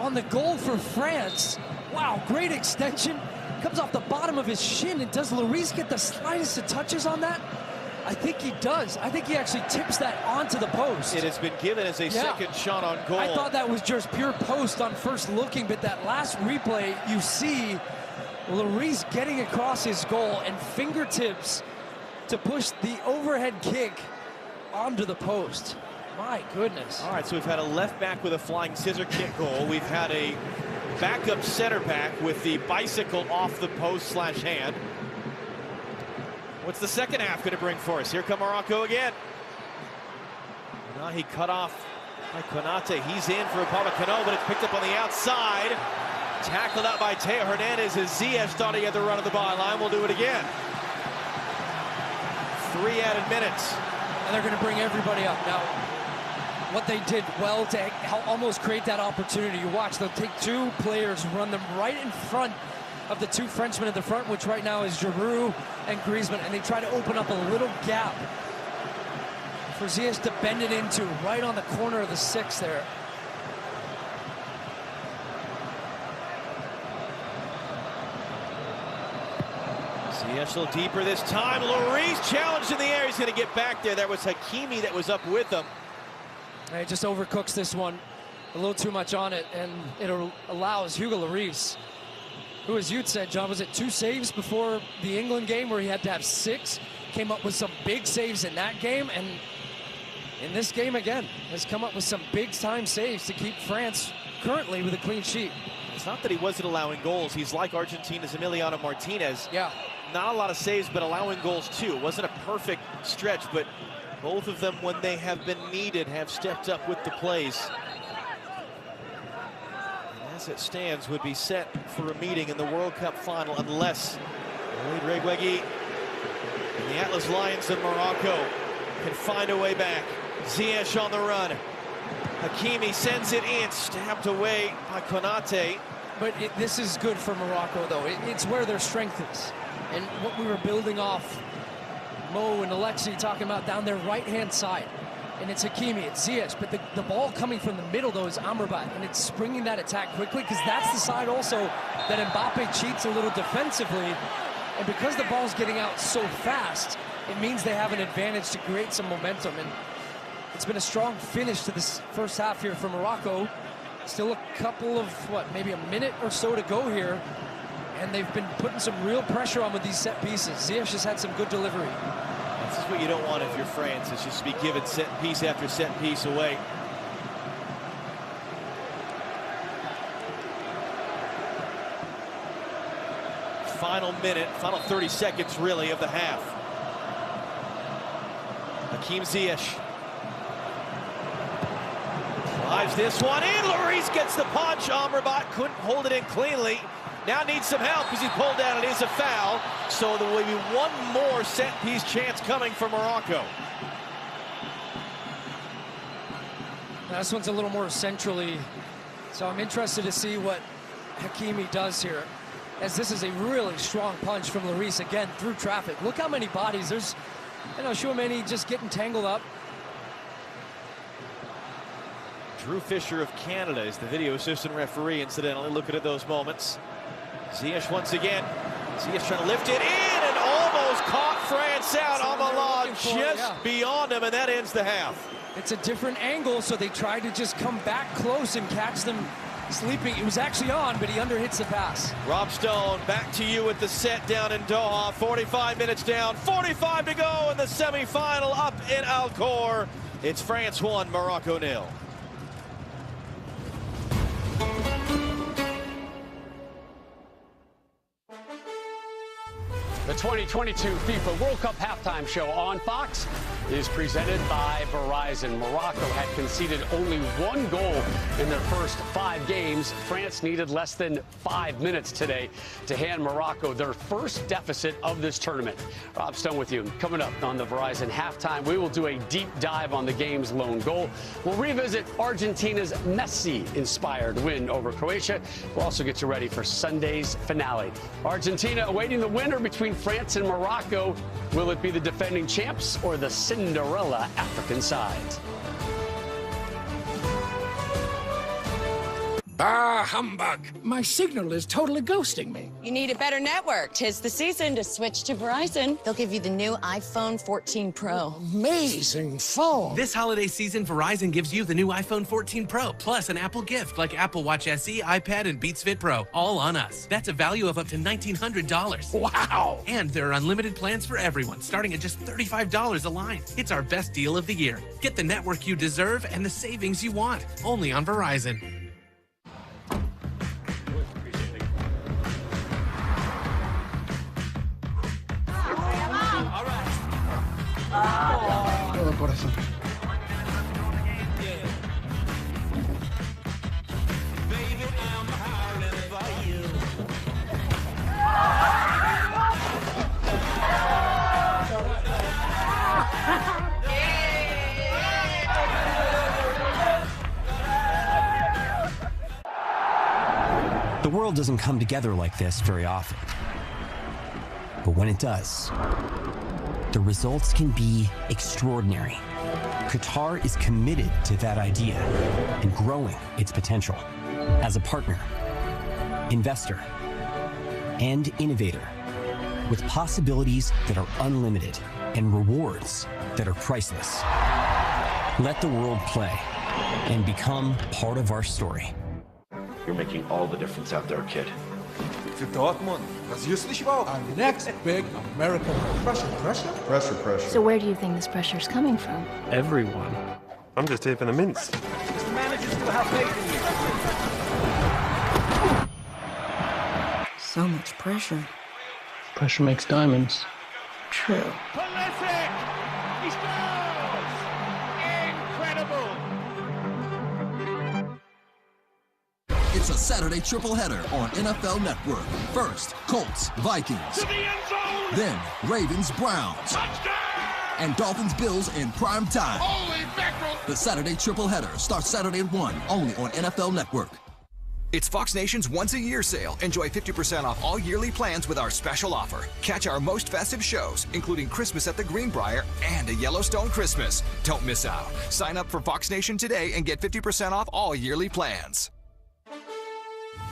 on the goal for France. Wow, great extension. Comes off the bottom of his shin. And does Lloris get the slightest of touches on that? I think he does. I think he actually tips that onto the post. It has been given as a second shot on goal. I thought that was just pure post on first looking, but that last replay, you see Lloris getting across his goal and fingertips to push the overhead kick onto the post. My goodness. All right, so we've had a left back with a flying scissor kick goal. We've had a backup center back with the bicycle off the post / hand. What's the second half going to bring for us? Here come Morocco again. Now he cut off by Konate. He's in for Upamecano, but it's picked up on the outside. Tackled out by Teo Hernandez as Ziyech thought he had the run of the byline. We'll do it again. 3 added minutes. And they're going to bring everybody up. Now, what they did well to almost create that opportunity. You watch, they'll take 2 players, run them right in front of the 2 Frenchmen at the front, which right now is Giroud and Griezmann, and they try to open up a little gap for Ziyech to bend it into right on the corner of the 6 there. Ziyech a little deeper this time. Lloris challenged in the air. He's going to get back there. That was Hakimi that was up with him. He just overcooks this one a little too much on it, and it allows Hugo Lloris, who, as you said, John, was it 2 saves before the England game where he had to have 6? Came up with some big saves in that game, and in this game again has come up with some big-time saves to keep France currently with a clean sheet. It's not that he wasn't allowing goals. He's like Argentina's Emiliano Martinez. Yeah. Not a lot of saves, but allowing goals too. It wasn't a perfect stretch, but both of them, when they have been needed, have stepped up with the plays. And as it stands, would be set for a meeting in the World Cup final unless Walid Regragui and the Atlas Lions of Morocco can find a way back. Ziyech on the run. Hakimi sends it in, stabbed away by Konate. But this is good for Morocco, though. It's where their strength is. And what we were building off, Mo and Alexi talking about down their right-hand side. And it's Hakimi, it's Ziyech, but the ball coming from the middle, though, is Amrabat, and it's springing that attack quickly, because that's the side also that Mbappe cheats a little defensively. And because the ball's getting out so fast, it means they have an advantage to create some momentum. And it's been a strong finish to this first half here for Morocco. Still a couple of, maybe a minute or so to go here. And they've been putting some real pressure on with these set pieces. Ziyech has had some good delivery. This is what you don't want if you're France, is just to be given set piece after set piece away. Final minute, final 30 seconds really of the half. Hakim Ziyech drives this one in. Lloris gets the punch. Amrabat couldn't hold it in cleanly. Now needs some help as he pulled down. It is a foul. So there will be one more set piece chance coming for Morocco. Now, this one's a little more centrally. So I'm interested to see what Hakimi does here, as this is a really strong punch from Lloris, again, through traffic. Look how many bodies. There's, Chouameni just getting tangled up. Drew Fisher of Canada is the video assistant referee, incidentally, looking at those moments. Ziyech once again. Ziyech trying to lift it in and almost caught France out. Amala just beyond him, and that ends the half. It's a different angle, so they tried to just come back close and catch them sleeping. It was actually on, but he underhits the pass. Rob Stone, back to you at the set down in Doha. 45 minutes down, 45 to go in the semifinal up in Alcor. It's France 1, Morocco 0. The 2022 FIFA World Cup halftime show on Fox is presented by Verizon. Morocco had conceded only 1 goal in their first 5 games. France needed less than 5 minutes today to hand Morocco their first deficit of this tournament. Rob Stone with you. Coming up on the Verizon halftime, we will do a deep dive on the game's lone goal. We'll revisit Argentina's Messi-inspired win over Croatia. We'll also get you ready for Sunday's finale. Argentina awaiting the winner between France and Morocco. Will it be the defending champs or the Cinderella African side? Ah, humbug. My signal is totally ghosting me. You need a better network. 'Tis the season to switch to Verizon. They'll give you the new iPhone 14 Pro. Amazing phone. This holiday season, Verizon gives you the new iPhone 14 Pro, plus an Apple gift like Apple Watch SE, iPad, and Beats Fit Pro, all on us. That's a value of up to $1,900. Wow. And there are unlimited plans for everyone, starting at just $35 a line. It's our best deal of the year. Get the network you deserve and the savings you want, only on Verizon. Oh, corazón. The world doesn't come together like this very often. But when it does, the results can be extraordinary. Qatar is committed to that idea and growing its potential as a partner, investor, and innovator with possibilities that are unlimited and rewards that are priceless. Let the world play and become part of our story. You're making all the difference out there, kid. Für Dortmund. Was juist war. Our next big American pressure. Pressure. So where do you think this pressure is coming from? Everyone. I'm just here for the mints. The manager still have faith in you. So much pressure. Pressure makes diamonds. True. Prolific! He scores! Incredible! It's a Saturday triple header on NFL Network. First, Colts, Vikings. To the end zone! Then, Ravens, Browns. Touchdown! And Dolphins, Bills in prime time. Holy mackerel! The Saturday triple header starts Saturday at 1, only on NFL Network. It's Fox Nation's once-a-year sale. Enjoy 50% off all yearly plans with our special offer. Catch our most festive shows, including Christmas at the Greenbrier and a Yellowstone Christmas. Don't miss out. Sign up for Fox Nation today and get 50% off all yearly plans.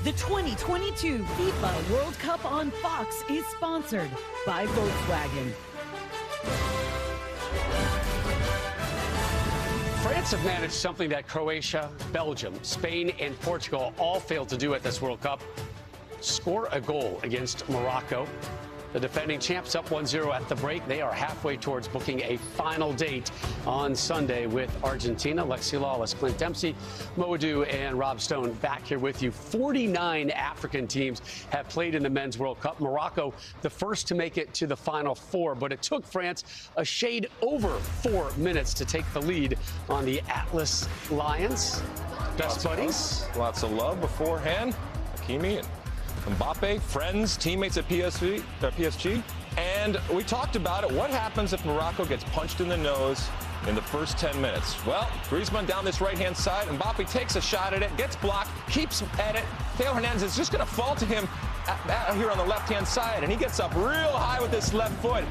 The 2022 FIFA World Cup on Fox is sponsored by Volkswagen. France have managed something that Croatia, Belgium, Spain, and Portugal all failed to do at this World Cup: score a goal against Morocco. The defending champs up 1-0 at the break. They are halfway towards booking a final date on Sunday with Argentina. Lexi Lawless, Clint Dempsey, Moadu, and Rob Stone back here with you. 49 African teams have played in the Men's World Cup. Morocco, the first to make it to the Final Four, but it took France a shade over 4 minutes to take the lead on the Atlas Lions. Best buddies. Lots of love beforehand. Hakimi and Mbappe, friends, teammates at PSG. And we talked about it. What happens if Morocco gets punched in the nose in the first 10 minutes? Well, Griezmann down this right-hand side. Mbappe takes a shot at it, gets blocked, keeps at it. Theo Hernandez is just going to fall to him here on the left-hand side, and he gets up real high with this left foot.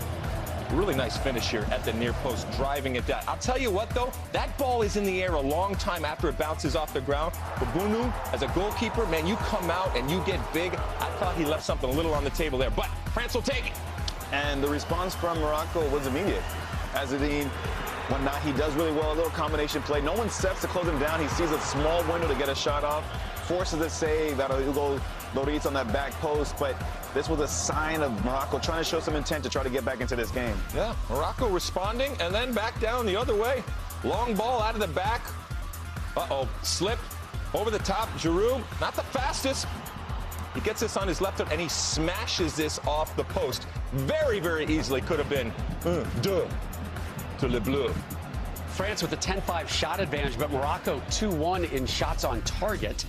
Really nice finish here at the near post, driving it down. I'll tell you what, though, that ball is in the air a long time after it bounces off the ground. Babunu, as a goalkeeper, man, you come out and you get big. I thought he left something a little on the table there, but France will take it. And the response from Morocco was immediate. Azzedine, whatnot, he does really well, a little combination play. No one steps to close him down. He sees a small window to get a shot off, forces a save out of Hugo Lloris on that back post, but this was a sign of Morocco trying to show some intent to try to get back into this game. Yeah, Morocco responding and then back down the other way. Long ball out of the back. Uh-oh, slip over the top. Giroud, not the fastest. He gets this on his left foot and he smashes this off the post. very, very easily could have been 1-2 to Le Bleu. France with a 10-5 shot advantage, but Morocco 2-1 in shots on target.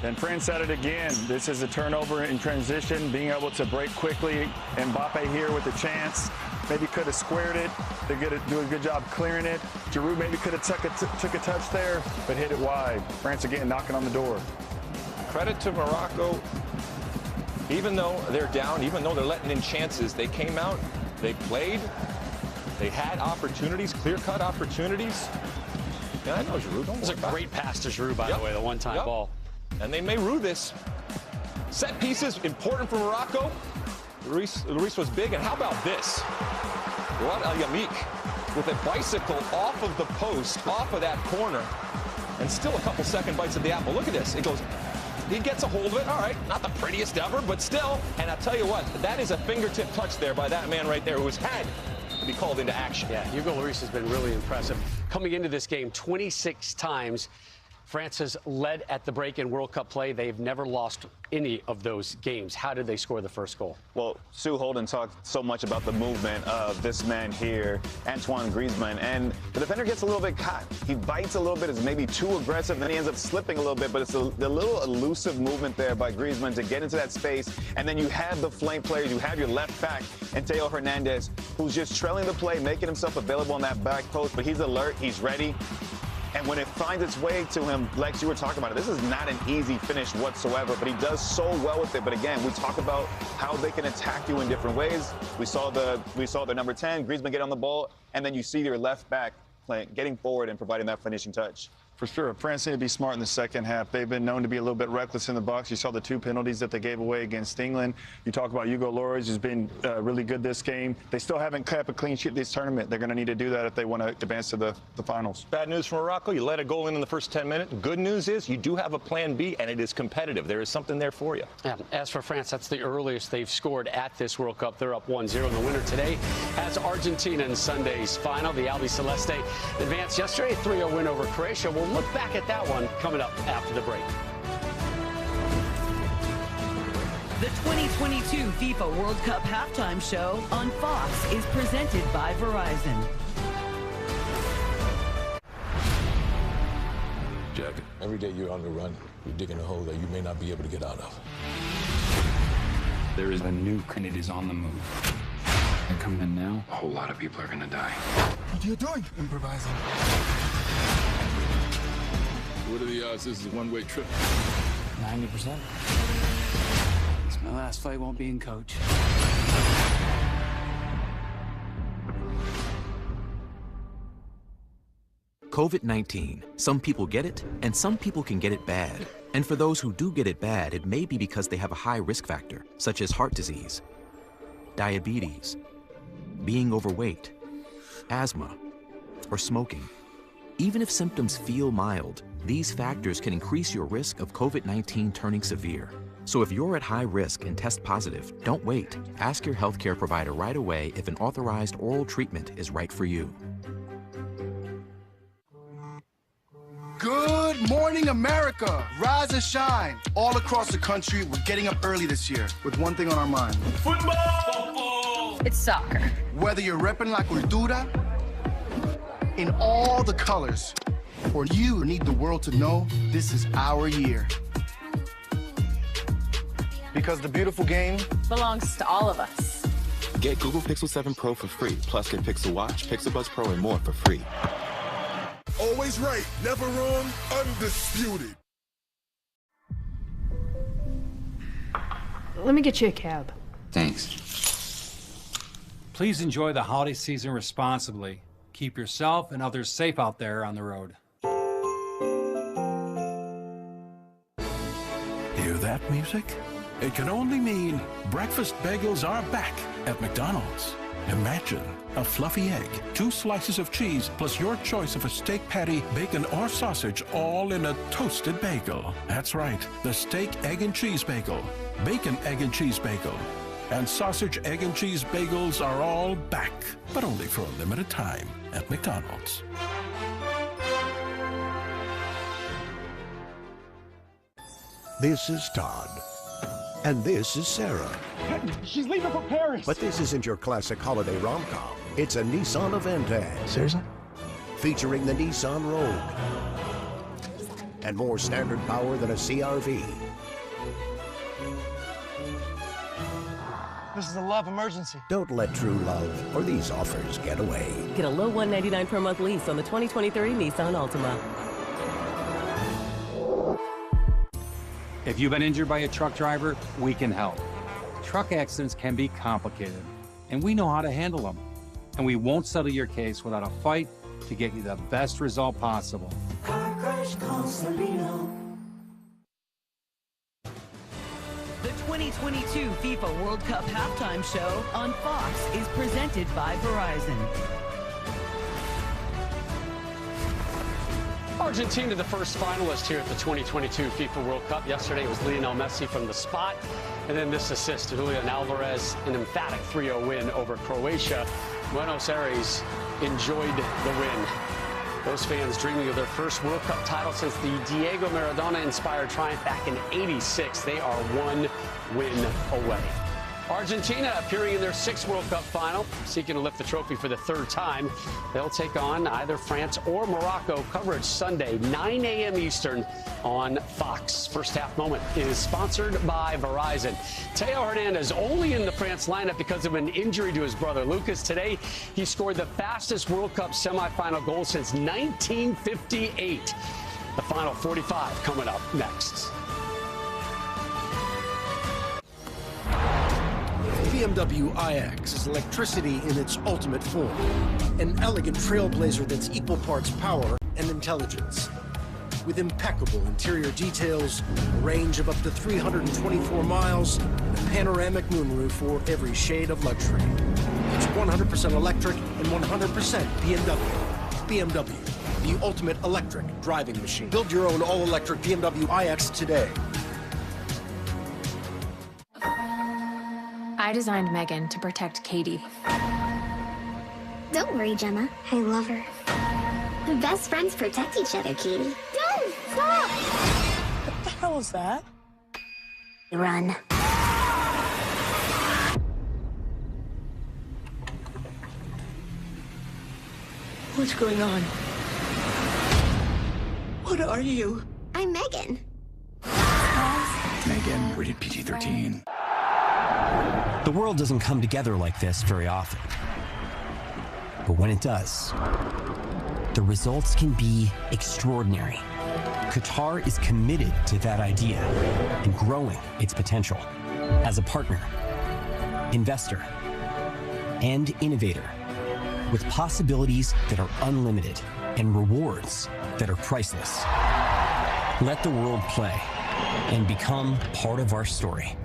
And France at it again. This is a turnover in transition, being able to break quickly. Mbappe here with a chance. Maybe could have squared it. They do a good job clearing it. Giroud maybe could have took a touch there, but hit it wide. France again knocking on the door. Credit to Morocco. Even though they're down, even though they're letting in chances, they came out, they played, they had opportunities, clear-cut opportunities. Yeah, I know Giroud. It was a great pass to Giroud, by the way, the one-time ball. And they may rue this. Set pieces, important for Morocco. Luis was big, and how about this? What a Yamik with a bicycle off of the post, off of that corner, and still a couple second bites of the apple. Look at this. It goes, he gets a hold of it. All right, not the prettiest ever, but still. And I'll tell you what, that is a fingertip touch there by that man right there who has had to be called into action. Yeah, Hugo Lloris has been really impressive. Coming into this game 26 times. France has led at the break in World Cup play. They've never lost any of those games. How did they score the first goal? Well, Sue Holden talked so much about the movement of this man here, Antoine Griezmann, and the defender gets a little bit caught. He bites a little bit, is maybe too aggressive, then he ends up slipping a little bit, but it's the little elusive movement there by Griezmann to get into that space, and then you have the flank players, you have your left back, and Theo Hernandez, who's just trailing the play, making himself available on that back post, but he's alert, he's ready. And when it finds its way to him, Lex, you were talking about it, this is not an easy finish whatsoever, but he does so well with it. But again, we talk about how they can attack you in different ways. We saw the number 10, Griezmann get on the ball, and then you see your left back getting forward and providing that finishing touch. For sure. France need to be smart in the second half. They've been known to be a little bit reckless in the box. You saw the 2 penalties that they gave away against England. You talk about Hugo Lloris, who's been really good this game. They still haven't kept a clean sheet this tournament. They're going to need to do that if they want to advance to the finals. Bad news for Morocco. You let a goal in the first 10 minutes. Good news is you do have a plan B, and it is competitive. There is something there for you. Yeah, as for France, that's the earliest they've scored at this World Cup. They're up 1-0. And the winner today has Argentina in Sunday's final. The Albiceleste advanced yesterday, 3-0 win over Croatia. We'll look back at that one coming up after the break. The 2022 FIFA World Cup halftime show on Fox is presented by Verizon. Jack, every day you're on the run, you're digging a hole that you may not be able to get out of. There is a nuke and it is on the move. And coming in now, a whole lot of people are gonna die. What are you doing? Improvising. What are the odds this is a one-way trip? 90%. It's my last fight won't be in coach. COVID-19. Some people get it, and some people can get it bad. And for those who do get it bad, it may be because they have a high risk factor, such as heart disease, diabetes, being overweight, asthma, or smoking. Even if symptoms feel mild, these factors can increase your risk of COVID-19 turning severe. So if you're at high risk and test positive, don't wait. Ask your healthcare provider right away if an authorized oral treatment is right for you. Good morning, America. Rise and shine. All across the country, we're getting up early this year with one thing on our mind. Football! It's soccer. Whether you're repping La Cultura in all the colors, or you need the world to know this is our year. Because the beautiful game belongs to all of us. Get Google Pixel 7 Pro for free. Plus get Pixel Watch, Pixel Buds Pro, and more for free. Always right, never wrong, undisputed. Let me get you a cab. Thanks. Please enjoy the holiday season responsibly. Keep yourself and others safe out there on the road. Hear that music? It can only mean breakfast bagels are back at McDonald's. Imagine a fluffy egg, 2 slices of cheese, plus your choice of a steak patty, bacon, or sausage, all in a toasted bagel. That's right, the steak, egg, and cheese bagel, bacon, egg, and cheese bagel, and sausage, egg, and cheese bagels are all back, but only for a limited time at McDonald's. This is Todd. And this is Sarah. She's leaving for Paris. But this isn't your classic holiday rom-com. It's a Nissan event ad. Seriously? Featuring the Nissan Rogue. And more standard power than a CR-V. This is a love emergency. Don't let true love or these offers get away. Get a low $199 per month lease on the 2023 Nissan Altima. If you've been injured by a truck driver, we can help. Truck accidents can be complicated, and we know how to handle them. And we won't settle your case without a fight to get you the best result possible. Car Crash Consolino. The 2022 FIFA World Cup halftime show on Fox is presented by Verizon. Argentina, the first finalist here at the 2022 FIFA World Cup. Yesterday it was Lionel Messi from the spot. And then this assist to Julian Alvarez, an emphatic 3-0 win over Croatia. Buenos Aires enjoyed the win. Those fans dreaming of their first World Cup title since the Diego Maradona-inspired triumph back in '86. They are one win away. Argentina appearing in their 6th World Cup final, seeking to lift the trophy for the 3rd time. They'll take on either France or Morocco. Coverage Sunday, 9 a.m. Eastern on Fox. First half moment is sponsored by Verizon. Teo Hernandez only in the France lineup because of an injury to his brother Lucas. Today, he scored the fastest World Cup semifinal goal since 1958. The final 45 coming up next. BMW iX is electricity in its ultimate form. An elegant trailblazer that's equal parts power and intelligence. With impeccable interior details, a range of up to 324 miles, and a panoramic moonroof for every shade of luxury. It's 100% electric and 100% BMW. BMW, the ultimate electric driving machine. Build your own all-electric BMW iX today. I designed Megan to protect Katie. Don't worry, Gemma. I love her. The best friends protect each other, Katie. Don't stop! What the hell is that? Run. What's going on? What are you? I'm Megan. Megan, rated PG-13. The world doesn't come together like this very often. But when it does, the results can be extraordinary. Qatar is committed to that idea and growing its potential as a partner, investor, and innovator with possibilities that are unlimited and rewards that are priceless. Let the world play and become part of our story.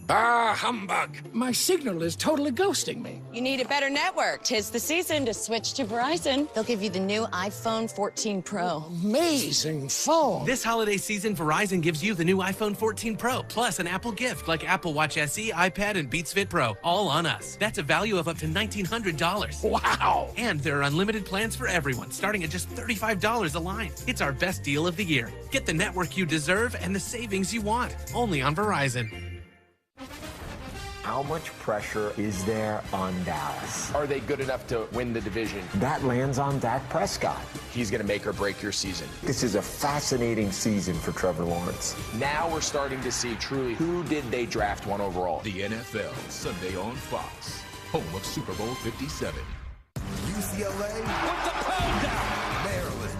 Ah, humbug. My signal is totally ghosting me. You need a better network. 'Tis the season to switch to Verizon. They'll give you the new iPhone 14 Pro. Amazing phone. This holiday season, Verizon gives you the new iPhone 14 Pro, plus an Apple gift like Apple Watch SE, iPad, and Beats Fit Pro, all on us. That's a value of up to $1,900. Wow. And there are unlimited plans for everyone, starting at just $35 a line. It's our best deal of the year. Get the network you deserve and the savings you want, only on Verizon. How much pressure is there on Dallas? Are they good enough to win the division? That lands on Dak Prescott. He's going to make or break your season. This is a fascinating season for Trevor Lawrence. Now we're starting to see truly who did they draft 1 overall. The NFL, Sunday on Fox, home of Super Bowl 57. UCLA with the pound down. Maryland.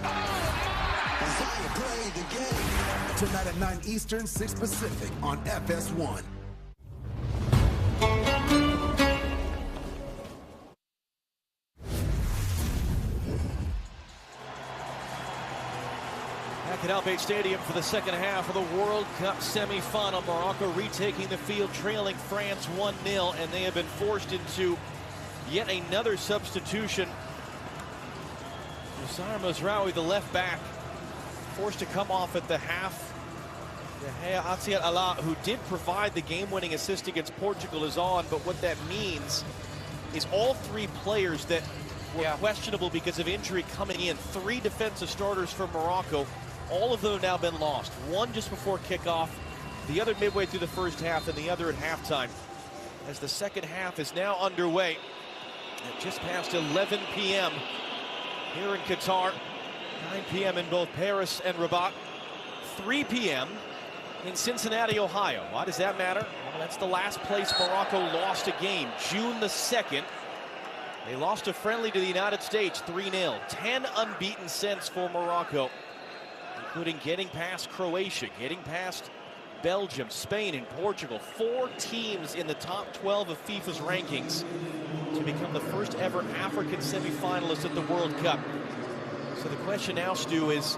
Zion played the game. Tonight at 9 Eastern, 6 Pacific on FS1. Back at Al-Bayt Stadium for the second half of the World Cup semifinal. Morocco retaking the field, trailing France 1-0, and they have been forced into yet another substitution. Musar Mazraoui, the left back, forced to come off at the half. Yahya Atiat Allah, who did provide the game-winning assist against Portugal, is on, but what that means is all 3 players that were questionable because of injury coming in, 3 defensive starters for Morocco, all of them have now been lost. 1 just before kickoff, the other midway through the first half and the other at halftime, as the second half is now underway at just past 11 p.m. here in Qatar, 9 p.m. in both Paris and Rabat, 3 p.m. in Cincinnati, Ohio. Why does that matter? Well, that's the last place Morocco lost a game, June the 2nd. They lost a friendly to the United States, 3-0. 10 unbeaten since for Morocco, including getting past Croatia, getting past Belgium, Spain, and Portugal. 4 teams in the top 12 of FIFA's rankings to become the first ever African semifinalist at the World Cup. So the question now, Stu, is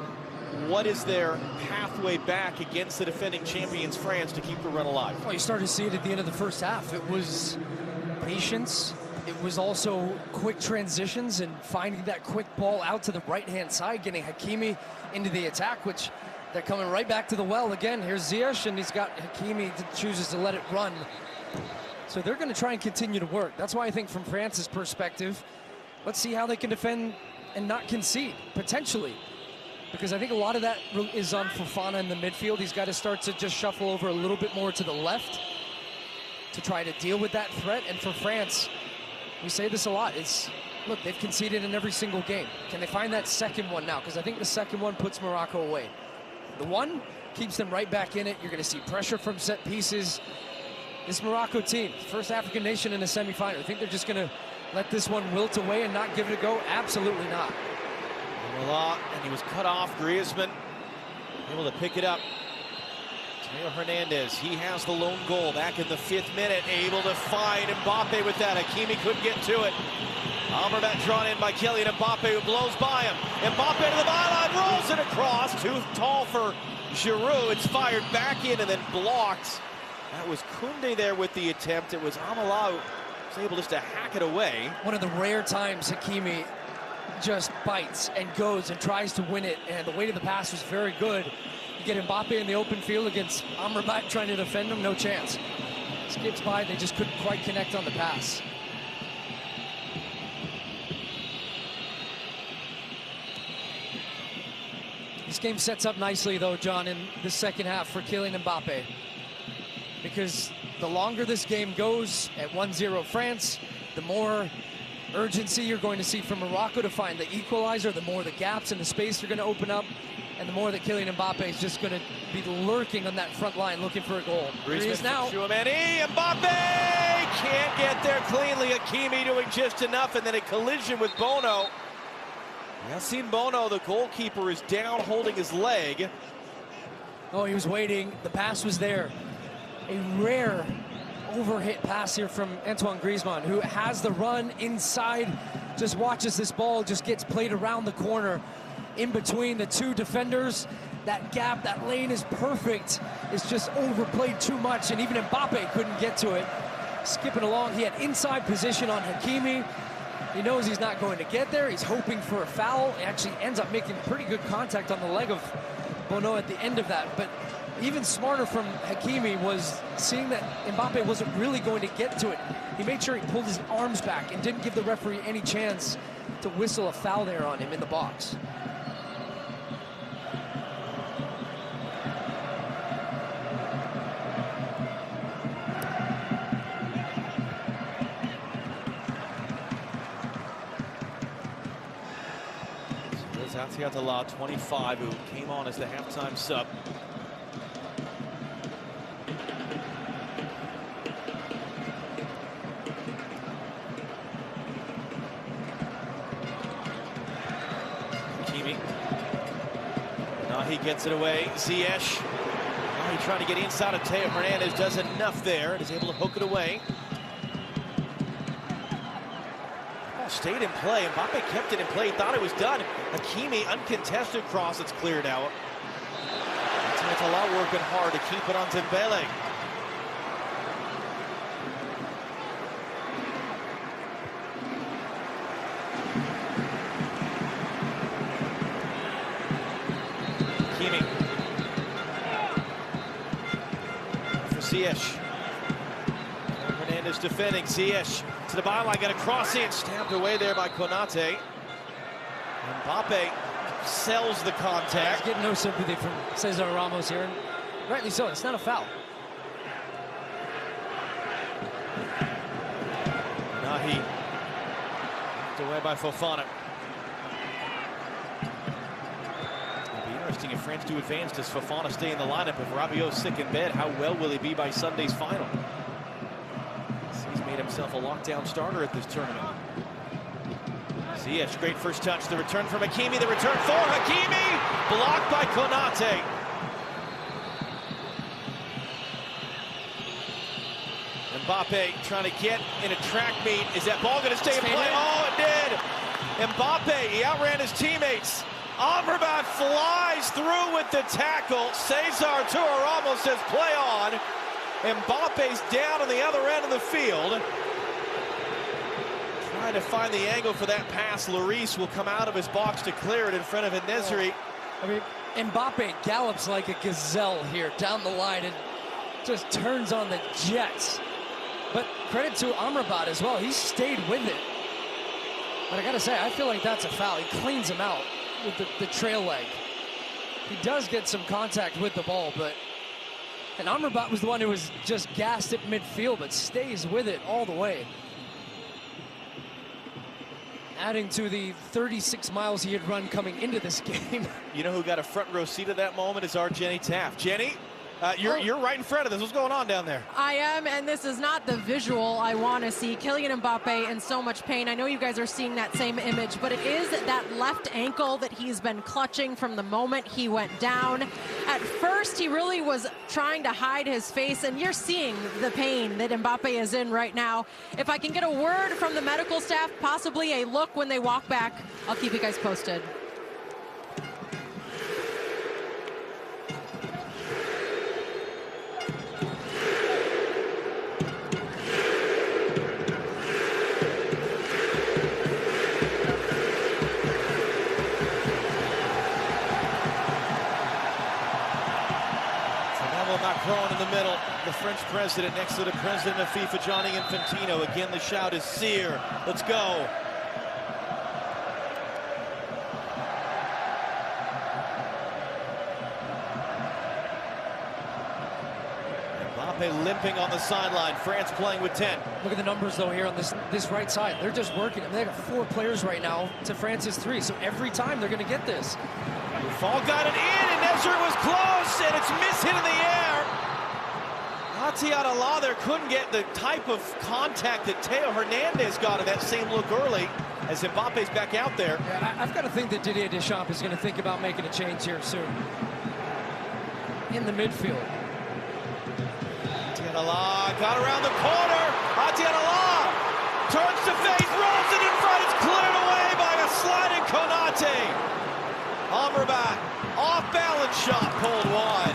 what is their pathway back against the defending champions, France, to keep the run alive? Well, you started to see it at the end of the first half. It was patience. It was also quick transitions and finding that quick ball out to the right-hand side, getting Hakimi into the attack, which they're coming right back to the well again. Here's Ziyech, and he's got Hakimi that chooses to let it run. So they're going to try and continue to work. That's why I think from France's perspective, let's see how they can defend and not concede, potentially. Because I think a lot of that is on Fofana in the midfield. He's got to start to just shuffle over a little bit more to the left to try to deal with that threat. And for France, we say this a lot. Look, they've conceded in every single game. Can they find that second one now? Because I think the second one puts Morocco away. The one keeps them right back in it. You're going to see pressure from set pieces. This Morocco team, first African nation in a semifinal. I think they're just going to let this one wilt away and not give it a go? Absolutely not. And he was cut off. Griezmann able to pick it up. Teo Hernandez, he has the lone goal back in the 5th minute, able to find Mbappe with that. Hakimi couldn't get to it. Amrabat drawn in by Kylian Mbappe, who blows by him. Mbappe to the byline, rolls it across. Too tall for Giroud. It's fired back in and then blocked. That was Koundé there with the attempt. It was Amala who was able just to hack it away. One of the rare times Hakimi just bites and goes and tries to win it, and the weight of the pass was very good. You get Mbappe in the open field against Amrabat trying to defend him, no chance. Skips by, they just couldn't quite connect on the pass. This game sets up nicely, though, John, in the second half for Kylian Mbappe. Because the longer this game goes at 1-0 France, the more urgency you're going to see from Morocco to find the equalizer, the more the gaps and the space are going to open up, and the more that Kylian Mbappe is just going to be lurking on that front line looking for a goal. Here he is now. Mbappe can't get there cleanly. Hakimi doing just enough, and then a collision with Bono. Yassine Bono, the goalkeeper, is down holding his leg. Oh, he was waiting. The pass was there. A rare overhit pass here from Antoine Griezmann, who has the run inside, just watches this ball, just gets played around the corner in between the two defenders. That gap, that lane is perfect. It's just overplayed too much, and even Mbappe couldn't get to it. Skipping along, he had inside position on Hakimi. He knows he's not going to get there. He's hoping for a foul. He actually ends up making pretty good contact on the leg of Bono at the end of that. But even smarter from Hakimi was seeing that Mbappe wasn't really going to get to it. He made sure he pulled his arms back and didn't give the referee any chance to whistle a foul there on him in the box. Atiatala, 25, who came on as the halftime sub. Hakimi. Now he gets it away. Ziyech. Now he's trying to get inside of Teo Hernandez. Does enough there and is able to hook it away. Stayed in play. Mbappe kept it in play. He thought it was done. Hakimi, uncontested cross. It's cleared out. Atiatala working hard to keep it on Dembele. Hakimi. For Ziyech. Hernandez defending. Ziyech to the byline, got a cross in, stabbed away there by Konate. Mbappe sells the contact. He's getting no sympathy from Cesar Ramos here, and rightly so. It's not a foul. Nahi knocked away by Fofana. It'll be interesting if France do advance. Does Fofana stay in the lineup? If Rabiot's sick in bed, how well will he be by Sunday's final? He's made himself a lockdown starter at this tournament. Ziyech, great first touch. The return from Hakimi. The return for Hakimi. Blocked by Konate. Mbappe trying to get in a track meet. Is that ball going to stay in play? Oh, it did. Mbappe, he outran his teammates. Amrabat flies through with the tackle. Cesar Ramos says play on. Mbappe's down on the other end of the field. Trying to find the angle for that pass. Lloris will come out of his box to clear it in front of Nesri. I mean, Mbappe gallops like a gazelle here down the line and just turns on the jets. But credit to Amrabat as well. He stayed with it. But I got to say, I feel like that's a foul. He cleans him out with the trail leg. He does get some contact with the ball, but... And Amrabat was the one who was just gassed at midfield, but stays with it all the way. Adding to the 36 miles he had run coming into this game. You know who got a front row seat at that moment is our Jenny Taft. Jenny? You're right in front of this. What's going on down there? I am, and this is not the visual I want to see. Kylian Mbappe in so much pain. I know you guys are seeing that same image, but it is that left ankle that he's been clutching from the moment he went down. At first, he really was trying to hide his face, and you're seeing the pain that Mbappe is in right now. If I can get a word from the medical staff, possibly a look when they walk back, I'll keep you guys posted. Macron in the middle, the French president next to the president of FIFA, Gianni Infantino. Again, the shout is Sear. Let's go. Mbappe limping on the sideline. France playing with 10. Look at the numbers, though, here on this right side. They're just working. I mean, they got 4 players right now to France's 3, so every time they're going to get this. Fall got it in, and Nesri was close, and it's mishit in the air. Atiat Allah there couldn't get the type of contact that Theo Hernandez got in that same look early as Mbappe's back out there. Yeah, I've got to think that Didier Deschamps is going to think about making a change here soon. In the midfield. Atiat Allah got around the corner. Atiat Allah turns to face, rolls it in front. It's cleared away by a sliding Konate. Amrabat, off-balance shot pulled wide.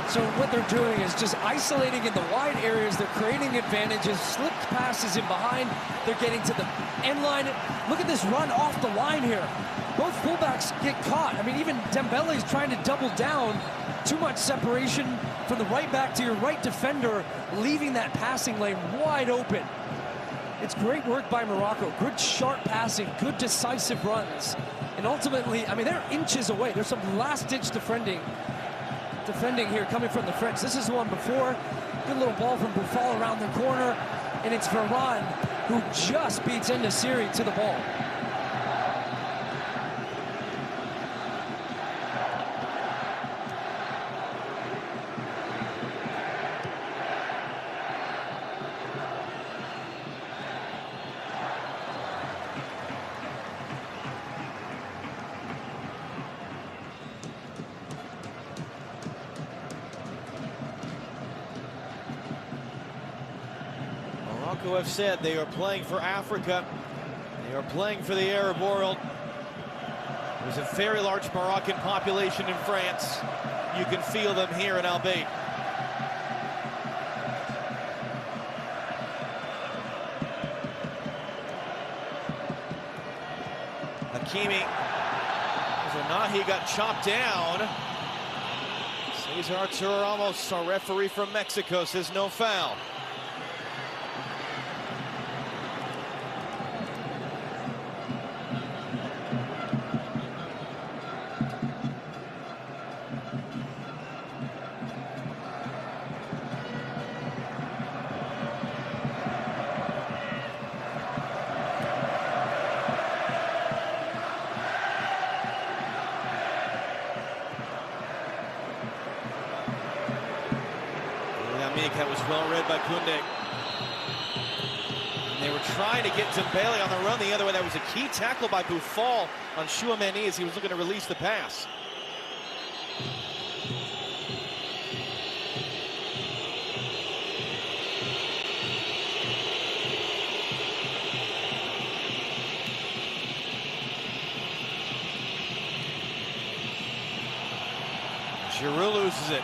So what they're doing is just isolating in the wide areas. They're creating advantages, slipped passes in behind. They're getting to the end line. Look at this run off the line here. Both fullbacks get caught. I mean, even Dembele's trying to double down. Too much separation from the right back to your right defender, leaving that passing lane wide open. It's great work by Morocco. Good sharp passing, good decisive runs. And ultimately, I mean, they're inches away. There's some last-ditch defending here coming from the French. This is the one before. Good little ball from Buffal around the corner. And it's Varane who just beats En-Nesyri to the ball. Morocco have said they are playing for Africa. They are playing for the Arab world. There's a very large Moroccan population in France. You can feel them here in Albaid. Hakimi. Nahi got chopped down. Cesar Ramos, our referee from Mexico, says no foul. was well read by Koundé. And they were trying to get Dembele on the run the other way. That was a key tackle by Buffon on Chouameni as he was looking to release the pass. Giroud loses it.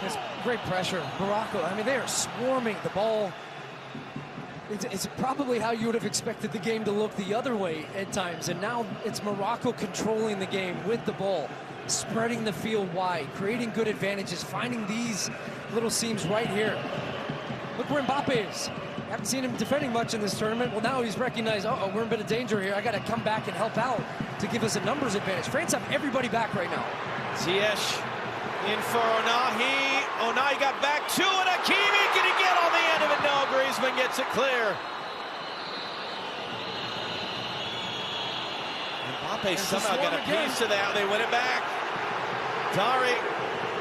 It's great pressure. Morocco, I mean, they are swarming the ball. It's probably how you would have expected the game to look the other way at times. And now it's Morocco controlling the game with the ball, spreading the field wide, creating good advantages, finding these little seams right here. Look where Mbappe is. Haven't seen him defending much in this tournament. Well, now he's recognized, uh-oh, we're in a bit of danger here. I got to come back and help out to give us a numbers advantage. France have everybody back right now. Ziyech in for Onahi. Onahi got back to it. Hakimi, can he get on the end of it? No, Griezmann gets it clear. Mbappe somehow got a piece of that. They win it back. Dari,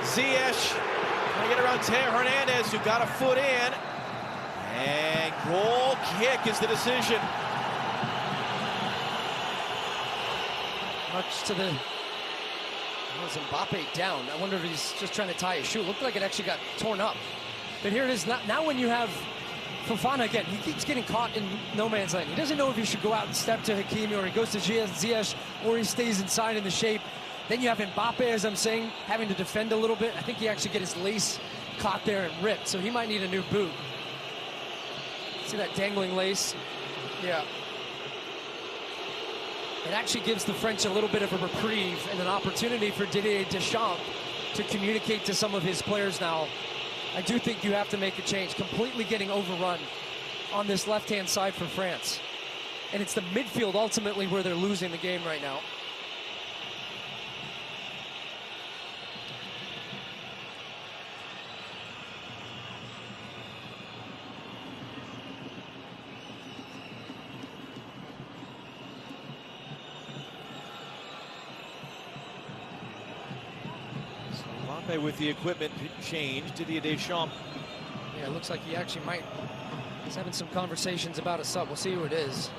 Ziyech, trying to get around Teo Hernandez, who got a foot in. And goal kick is the decision. Much to the... Was Mbappe down? I wonder if he's just trying to tie his shoe. It looked like it actually got torn up. But here it is. Now when you have Fofana again, he keeps getting caught in no man's land. He doesn't know if he should go out and step to Hakimi, or he goes to Ziyech, or he stays inside in the shape. Then you have Mbappe, as I'm saying, having to defend a little bit. I think he actually get his lace caught there and ripped, so he might need a new boot. See that dangling lace? Yeah. It actually gives the French a little bit of a reprieve and an opportunity for Didier Deschamps to communicate to some of his players now. I do think you have to make a change. Completely getting overrun on this left-hand side for France. And it's the midfield ultimately where they're losing the game right now. With the equipment change, Didier Deschamps. Yeah, it looks like he actually might. He's having some conversations about a sub. We'll see who it is.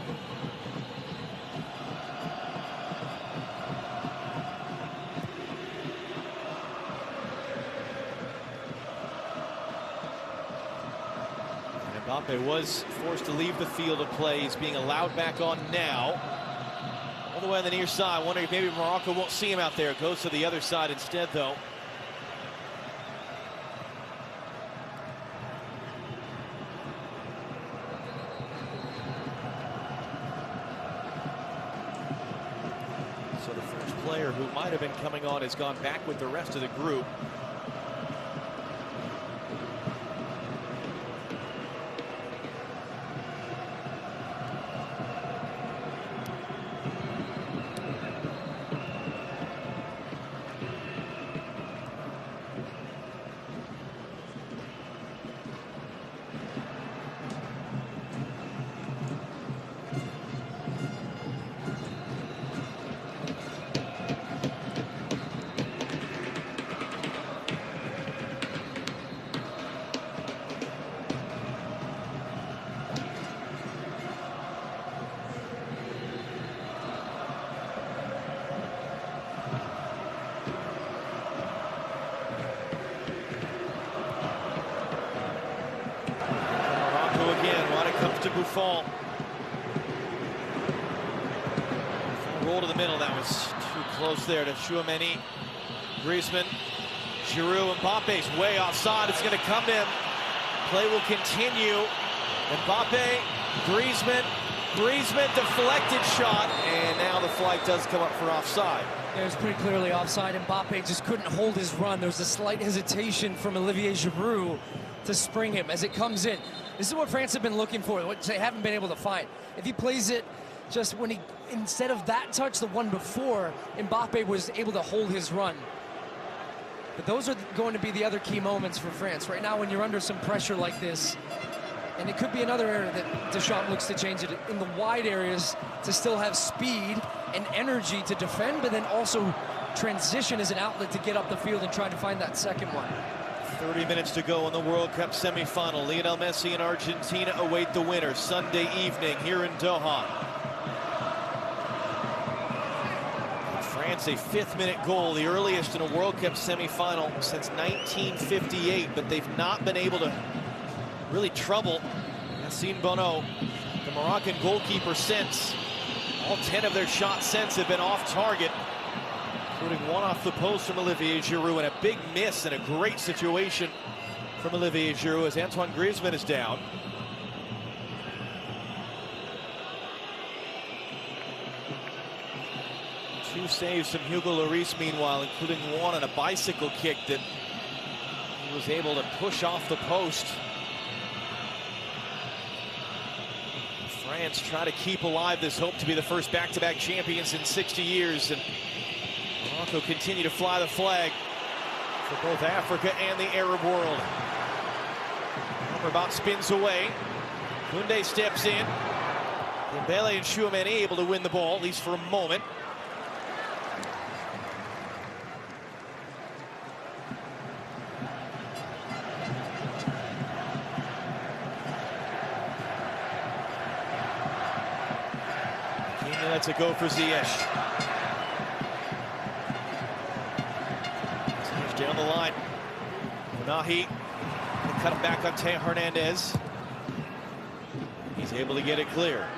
And Mbappe was forced to leave the field of play. He's being allowed back on now. All the way on the near side. Wondering if maybe Morocco won't see him out there. Goes to the other side instead, though. So the French player who might have been coming on has gone back with the rest of the group. To Buffon. Roll to the middle. That was too close there to Chouameni. Griezmann. Giroud. Mbappe's way offside. It's going to come to him. Play will continue. Mbappe. Griezmann. Griezmann deflected shot. And now the flag does come up for offside. Yeah, it was pretty clearly offside. Mbappe just couldn't hold his run. There was a slight hesitation from Olivier Giroud to spring him as it comes in. This is what France have been looking for, what they haven't been able to find. If he plays it just when he, instead of that touch, the one before, Mbappe was able to hold his run. But those are going to be the other key moments for France. Right now, when you're under some pressure like this, and it could be another area that Deschamps looks to change it in the wide areas to still have speed and energy to defend, but then also transition as an outlet to get up the field and try to find that second one. 30 minutes to go in the World Cup semifinal. Lionel Messi and Argentina await the winner Sunday evening here in Doha. France, a 5th-minute goal, the earliest in a World Cup semifinal since 1958, but they've not been able to really trouble Yassine Bono, the Moroccan goalkeeper, since. All 10 of their shots since have been off target, including one off the post from Olivier Giroud, and a big miss and a great situation from Olivier Giroud as Antoine Griezmann is down. Two saves from Hugo Lloris, meanwhile, including one on a bicycle kick that he was able to push off the post. France try to keep alive this hope to be the first back-to-back champions in 60 years. And Morocco continue to fly the flag for both Africa and the Arab world. Amrabat spins away. Koundé steps in. Dembele and Chouameni able to win the ball, at least for a moment. Lets it go for Ziyech. Ziyech down the line. Nahi cut him back on Teo Hernandez. He's able to get it clear.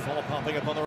Ball popping up on the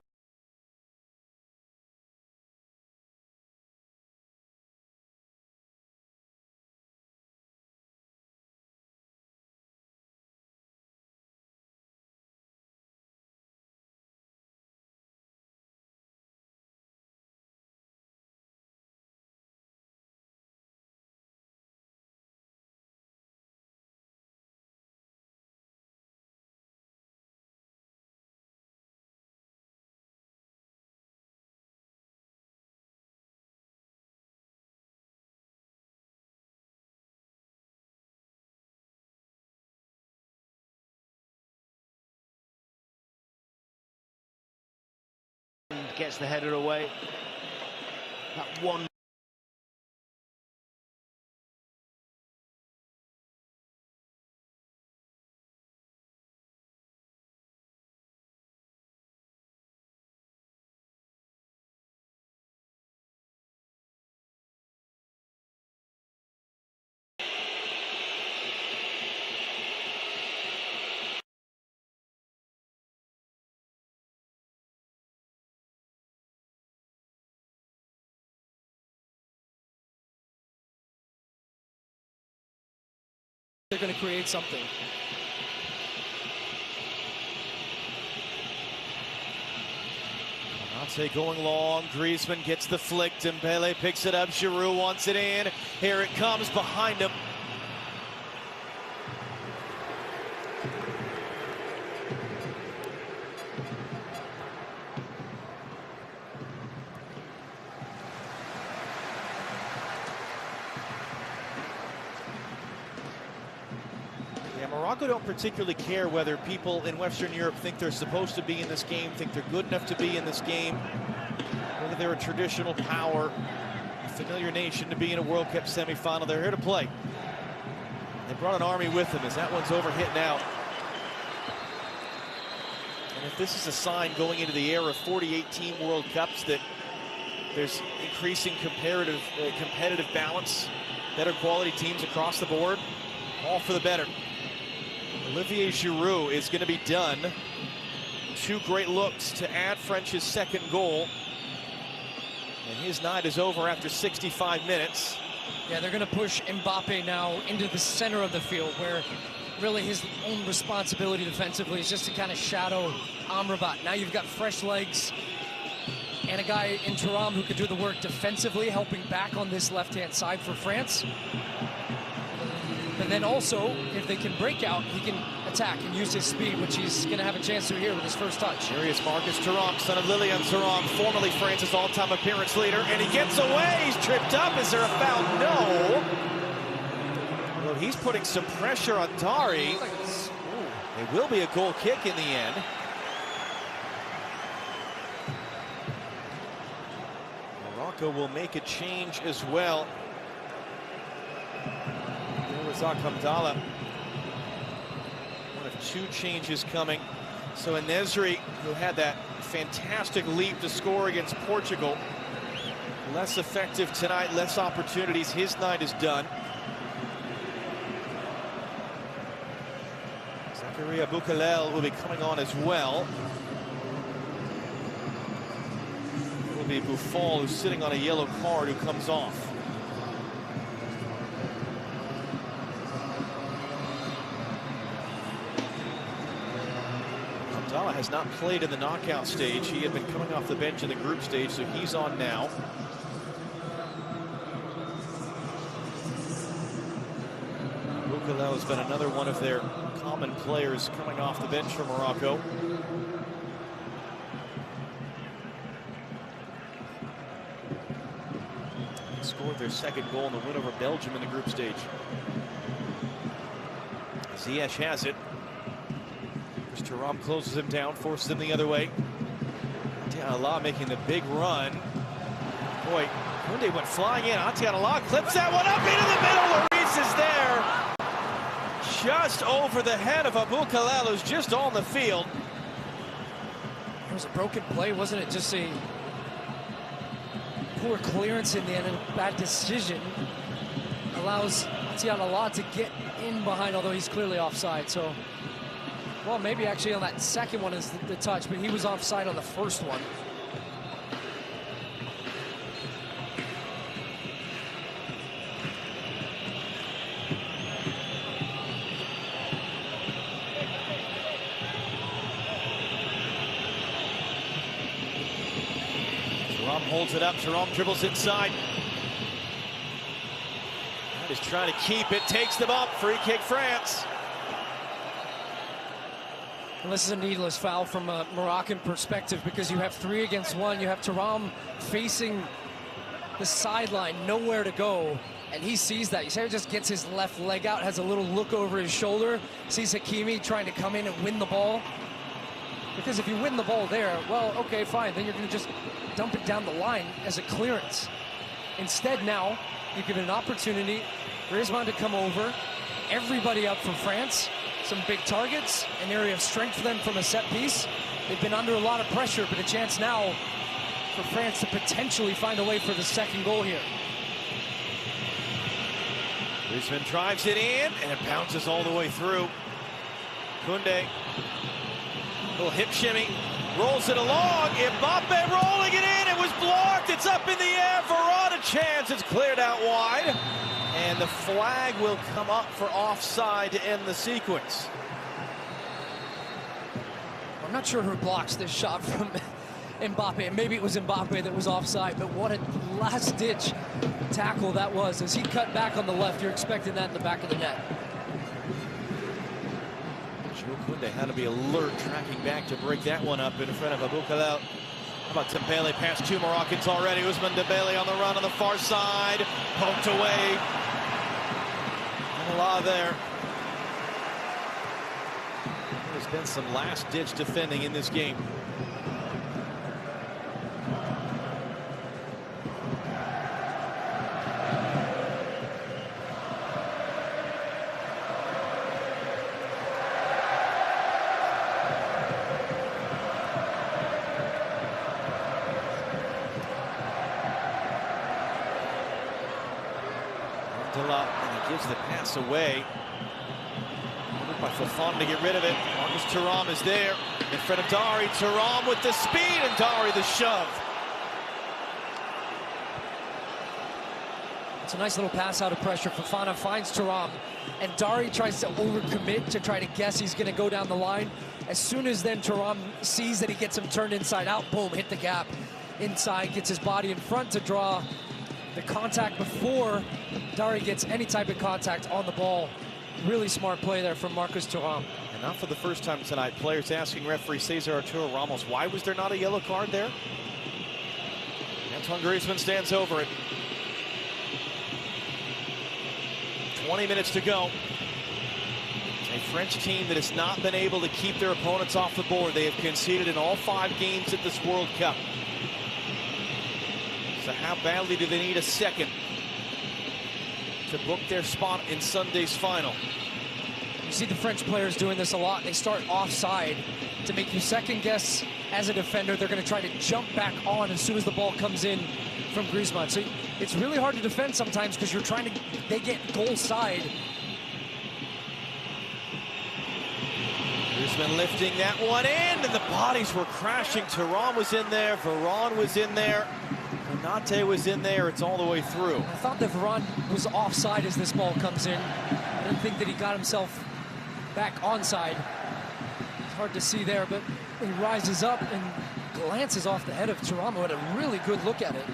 gets the header away. That one. They're going to create something. Konate going long. Griezmann gets the flick. Dembele picks it up. Giroud wants it in. Here it comes behind him. Morocco don't particularly care whether people in Western Europe think they're supposed to be in this game, think they're good enough to be in this game, whether they're a traditional power, a familiar nation to be in a World Cup semifinal. They're here to play. They brought an army with them as that one's overhit now. And if this is a sign going into the era of 48-team World Cups that there's increasing competitive balance, better quality teams across the board, all for the better. Olivier Giroud is going to be done. Two great looks to add French's second goal. And his night is over after 65 minutes. Yeah, they're going to push Mbappe now into the center of the field, where really his own responsibility defensively is just to kind of shadow Amrabat. Now you've got fresh legs and a guy in Thuram who could do the work defensively, helping back on this left-hand side for France. But then also, if they can break out, he can attack and use his speed, which he's going to have a chance to here with his first touch. Here is Marcus Thuram, son of Lilian Thuram, formerly France's all-time appearance leader, and he gets away. He's tripped up. Is there a foul? No. Well, he's putting some pressure on Dari. It will be a goal kick in the end. Morocco will make a change as well. There was Hamdallah. One of two changes coming. So Nesri, who had that fantastic leap to score against Portugal, less effective tonight, less opportunities. His night is done. Zakaria Boukalel will be coming on as well. It will be Buffon, who's sitting on a yellow card, who comes off. Hamdallah has not played in the knockout stage. He had been coming off the bench in the group stage, so he's on now. Boukalel has been another one of their common players coming off the bench for Morocco. They scored their second goal in the win over Belgium in the group stage. Ziyech has it. Thuram closes him down, forces him the other way. Atiana Allah making the big run. Boy, Koundé went flying in. Atiana Allah clips that one up into the middle. Lloris is there. Just over the head of Boukalel, who's just on the field. It was a broken play, wasn't it? Just a poor clearance in the end and a bad decision. Allows Atiana Allah to get in behind, although he's clearly offside. So, well, maybe actually on that second one is the touch, but he was offside on the first one. Thuram holds it up. Thuram dribbles inside. Is trying to keep it. Takes them up. Free kick, France. And this is a needless foul from a Moroccan perspective because you have 3 against 1. You have Thuram facing the sideline, nowhere to go, and he sees that. You see, he just gets his left leg out, has a little look over his shoulder, sees Hakimi trying to come in and win the ball. Because if you win the ball there, well, okay, fine. Then you're going to just dump it down the line as a clearance. Instead, now you give it an opportunity, Griezmann to come over, everybody up for France. Some big targets, an area of strength for them from a set piece. They've been under a lot of pressure, but a chance now for France to potentially find a way for the second goal here. Griezmann drives it in, and it bounces all the way through. Koundé, little hip shimmy, rolls it along. Mbappe rolling it in. It was blocked. It's up in the air. Varane a chance. It's cleared out wide. And the flag will come up for offside to end the sequence. I'm not sure who blocks this shot from Mbappe. Maybe it was Mbappe that was offside, but what a last-ditch tackle that was. As he cut back on the left, you're expecting that in the back of the net. Koundé had to be alert, tracking back to break that one up in front of Boukalel. How about Dembele past 2 Moroccans already. Ousmane Dembele on the run on the far side. Poked away. Allah there. There's been some last-ditch defending in this game. And he gives the pass away. By Fofana to get rid of it. Marcus Thuram is there in front of Dari. Thuram with the speed, and Dari the shove. It's a nice little pass out of pressure. Fofana finds Thuram, and Dari tries to overcommit to try to guess he's going to go down the line. As soon as then Thuram sees that he gets him turned inside out, boom, hit the gap inside, gets his body in front to draw the contact before Dari gets any type of contact on the ball. Really smart play there from Marcus Thuram. And not for the first time tonight, players asking referee Cesar Arturo Ramos, why was there not a yellow card there? Antoine Griezmann stands over it. 20 minutes to go. A French team that has not been able to keep their opponents off the board. They have conceded in all 5 games at this World Cup. So how badly do they need a second to book their spot in Sunday's final? You see the French players doing this a lot. They start offside to make you second guess as a defender. They're going to try to jump back on as soon as the ball comes in from Griezmann. So it's really hard to defend sometimes because you're trying to, they get goal side. Griezmann lifting that one in, and the bodies were crashing. Thuram was in there, Varane was in there, Konate was in there. It's all the way through. I thought that Varane was offside as this ball comes in. I didn't think that he got himself back onside. It's hard to see there, but he rises up and glances off the head of Thuram, who had a really good look at it.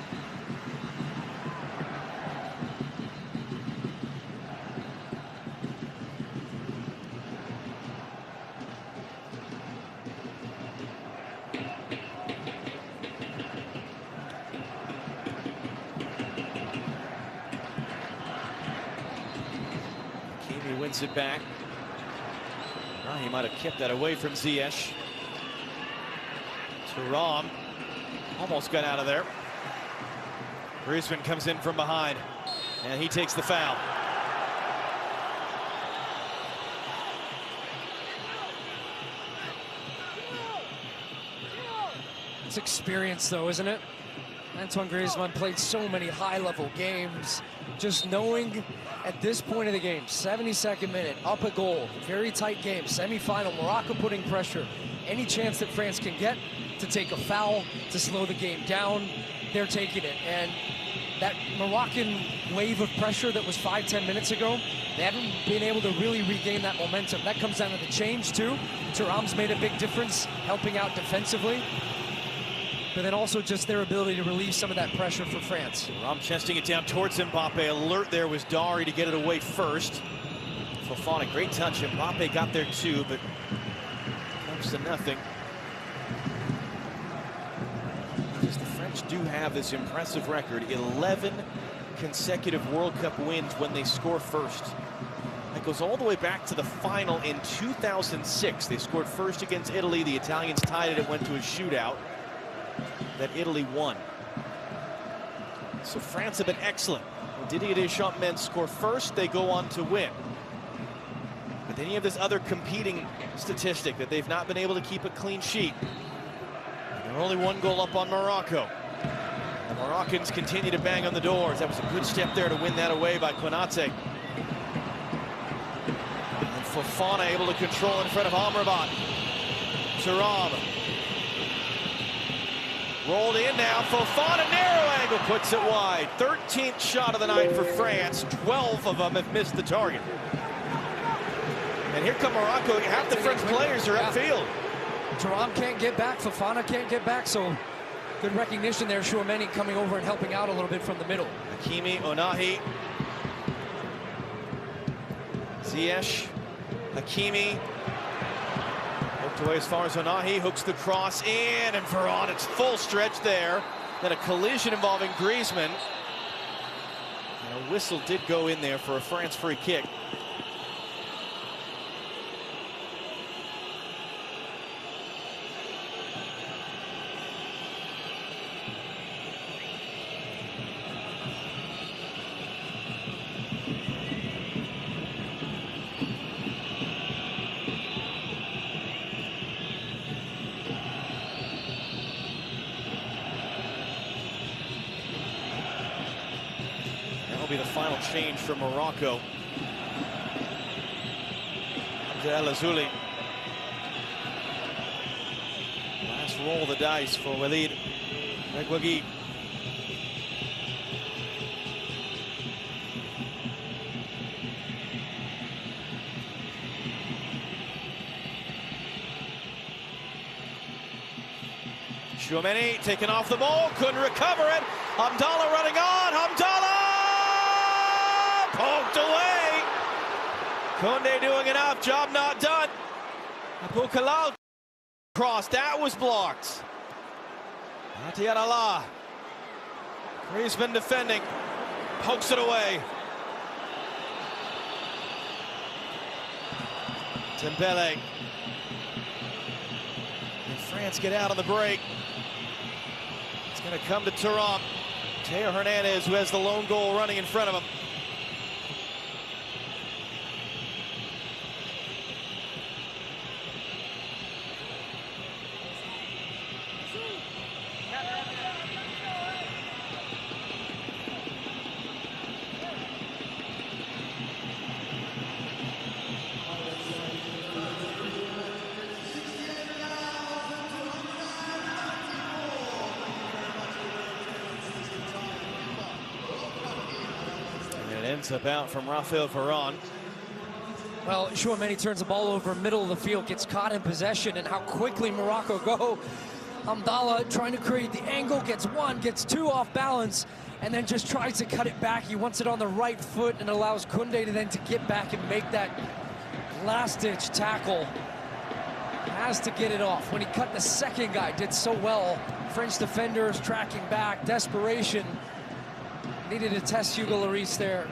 Wins it back. Oh, he might have kept that away from Ziyech. Thuram almost got out of there. Griezmann comes in from behind, and he takes the foul. It's experience, though, isn't it? Antoine Griezmann played so many high-level games. Just knowing at this point of the game, 72nd minute, up a goal, very tight game, semi-final, Morocco putting pressure. Any chance that France can get to take a foul, to slow the game down, they're taking it. And that Moroccan wave of pressure that was 5-10 minutes ago, they haven't been able to really regain that momentum. That comes down to the change, too. Thuram's made a big difference, helping out defensively. But then also just their ability to relieve some of that pressure for France. Thuram chesting it down towards Mbappe. Alert there was Dari to get it away first. Fofana, great touch. Mbappe got there too, but comes to nothing. Because the French do have this impressive record, 11 consecutive World Cup wins when they score first. That goes all the way back to the final in 2006. They scored first against Italy. The Italians tied it. It went to a shootout that Italy won. So France have been excellent. When Didier Deschamps men score first, they go on to win. But then you have this other competing statistic that they've not been able to keep a clean sheet. They're only 1 goal up on Morocco. The Moroccans continue to bang on the doors. That was a good step there to win that away by Konate. And Fofana able to control in front of Amrabat. Thuram. Rolled in now, Fofana, narrow angle, puts it wide. 13th shot of the night for France. 12 of them have missed the target. And here come Morocco. Half the French players are upfield. Thuram can't get back, Fofana can't get back, so good recognition there. Chouameni coming over and helping out a little bit from the middle. Hakimi, Onahi. Ziyech, Hakimi. Away as far as Onahi, hooks the cross in, and Varane, it's full stretch there. Then a collision involving Griezmann. And a whistle did go in there for a France free kick. Be the final change for Morocco. Abdel Azouli. Last roll of the dice for Walid Reguilón. Chouameni taking off the ball, couldn't recover it. Hamdallah running on, Hamdallah! Poked away. Koundé doing enough, job not done. Bukalal cross, that was blocked. Atialala. Griezmann defending, pokes it away. Dembele. And France get out on the break. It's going to come to Thuram. Teo Hernandez, who has the lone goal running in front of him. Ends up out from Rafael Varane. Well, Chouameni turns the ball over middle of the field, gets caught in possession, and how quickly Morocco go. Hamdallah trying to create the angle, gets one, gets two off balance, and then just tries to cut it back. He wants it on the right foot and allows Koundé to then to get back and make that last-ditch tackle. Has to get it off. When he cut the second guy, did so well. French defenders tracking back, desperation. Needed to test Hugo Lloris there.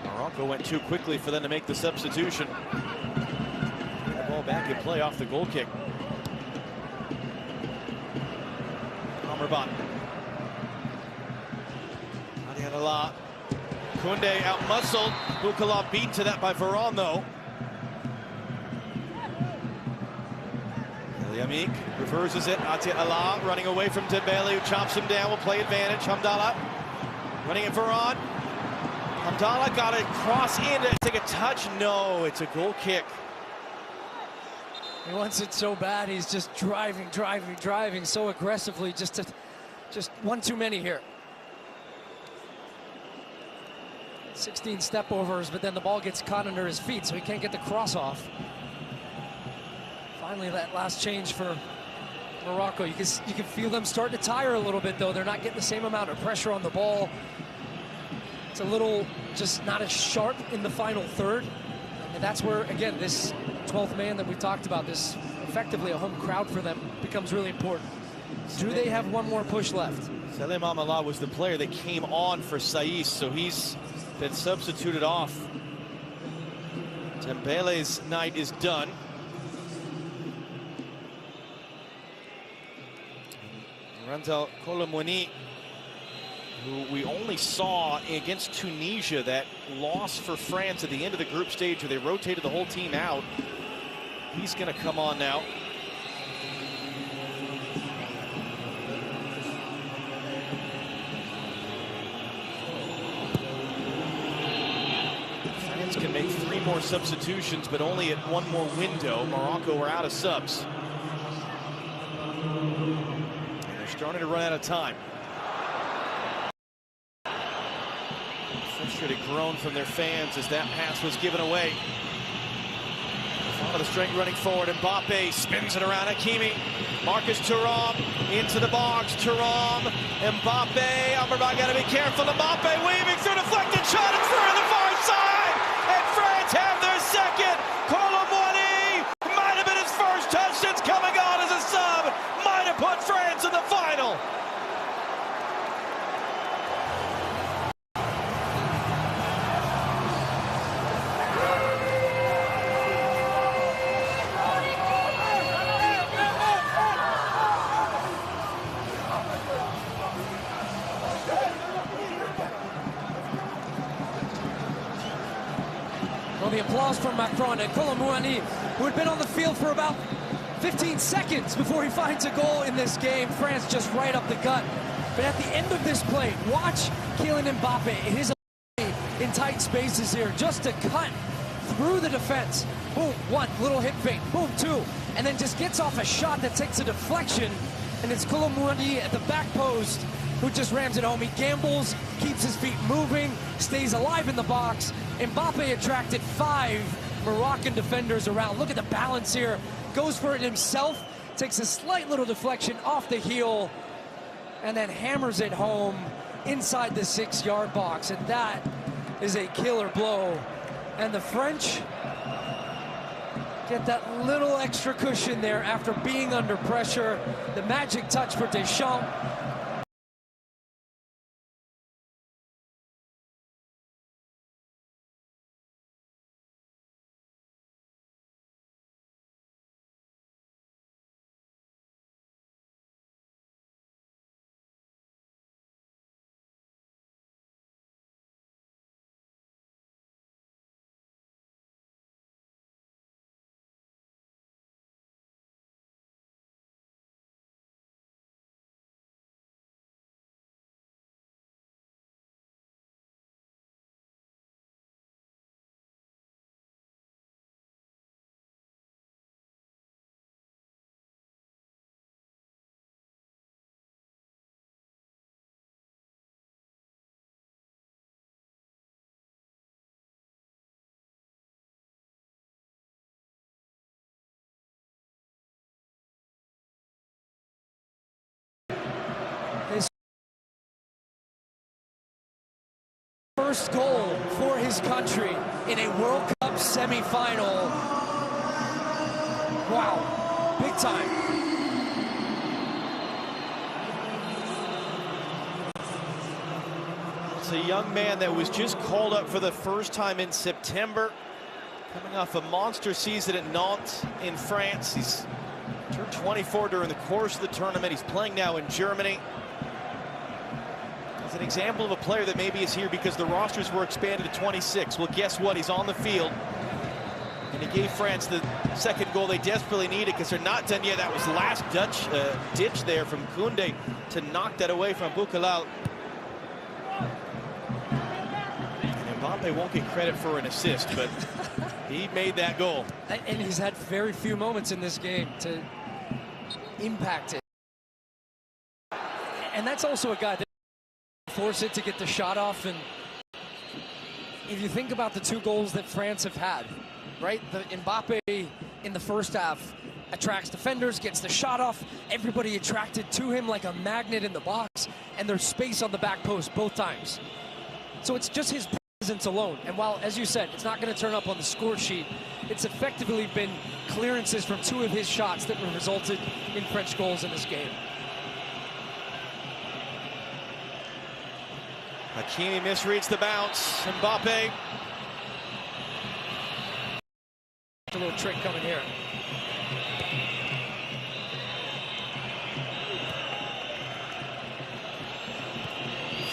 Morocco went too quickly for them to make the substitution. Get the ball back and play off the goal kick. Amrabat. Atialala. Koundé out-muscled. Bukalal beaten to that by Varane, though. Yamik reverses it. Atialala running away from Dembele, who chops him down. Will play advantage. Hamdallah running at Varane. Hamdallah got it cross in to take a touch. No, it's a goal kick. He wants it so bad. He's just driving so aggressively. Just one too many here. 16 step overs, but then the ball gets caught under his feet, so he can't get the cross off. Finally, that last change for Morocco. You can feel them starting to tire a little bit, though. They're not getting the same amount of pressure on the ball. It's a little just not as sharp in the final third. And that's where, again, this 12th man that we talked about, this effectively a home crowd for them, becomes really important. Do they have one more push left? Salem Amala was the player that came on for Saiss, so he's been substituted off. Dembele's night is done. Randal Colomwani, who we only saw against Tunisia, that loss for France at the end of the group stage where they rotated the whole team out. He's going to come on now. France can make 3 more substitutions, but only at 1 more window. Morocco are out of subs. Starting to run out of time. Frustrated groan from their fans as that pass was given away. Follow the strength running forward. Mbappe spins it around Hakimi. Marcus Thuram into the box. Thuram, Mbappe. Amrabat got to be careful. Mbappe weaving through, deflected shot. It's through to the far side. And France have their second. Colomwani might have been his first touch since coming on as a sub. Might have put France in the final. Well, the applause from Macron and Colomwani, who had been on the field for about 15 seconds before he finds a goal in this game. France just right up the gut. But at the end of this play, watch Kylian Mbappe in his in tight spaces here, just to cut through the defense. Boom, 1, little hip fake, boom, 2, and then just gets off a shot that takes a deflection, and it's Colomwani at the back post who just rams it home. He gambles, keeps his feet moving, stays alive in the box. Mbappe attracted 5 Moroccan defenders around. Look at the balance here. Goes for it himself, takes a slight little deflection off the heel, and then hammers it home inside the 6-yard box. And that is a killer blow And the French get that little extra cushion there after being under pressure. The magic touch for Deschamps. His first goal for his country in a World Cup semifinal. Wow, big time. It's a young man that was just called up for the first time in September, coming off a monster season at Nantes in France. He's turned 24 during the course of the tournament. He's playing now in Germany. It's an example of a player that maybe is here because the rosters were expanded to 26. Well, guess what? He's on the field. And he gave France the second goal they desperately needed because they're not done yet. That was last ditch there from Koundé to knock that away from Bukalau. And Mbappe won't get credit for an assist, but he made that goal. And he's had very few moments in this game to impact it. And that's also a guy that force it to get the shot off. And if you think about the two goals that France have had, right? The Mbappe in the first half attracts defenders, gets the shot off, everybody attracted to him like a magnet in the box, and there's space on the back post both times. So it's just his presence alone. And while, as you said, it's not going to turn up on the score sheet, it's effectively been clearances from two of his shots that have resulted in French goals in this game. Hakimi misreads the bounce. Mbappe. A little trick coming here.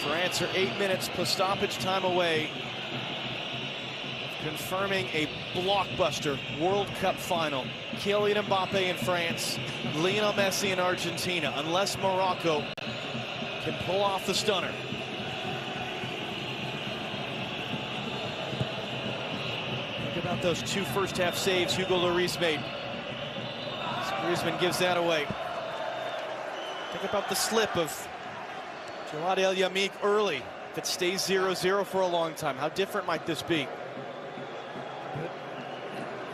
France are 8 minutes plus stoppage time away, confirming a blockbuster World Cup final. Kylian Mbappe in France, Lionel Messi in Argentina, unless Morocco can pull off the stunner. Think about those two first half saves Hugo Lloris made. Griezmann gives that away. Think about the slip of Jawad El Yamik early. If it stays 0-0 for a long time, how different might this be?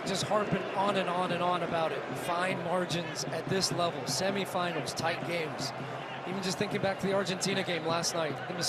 Just harping on and on and on about it. Fine margins at this level, semifinals, tight games. Even just thinking back to the Argentina game last night.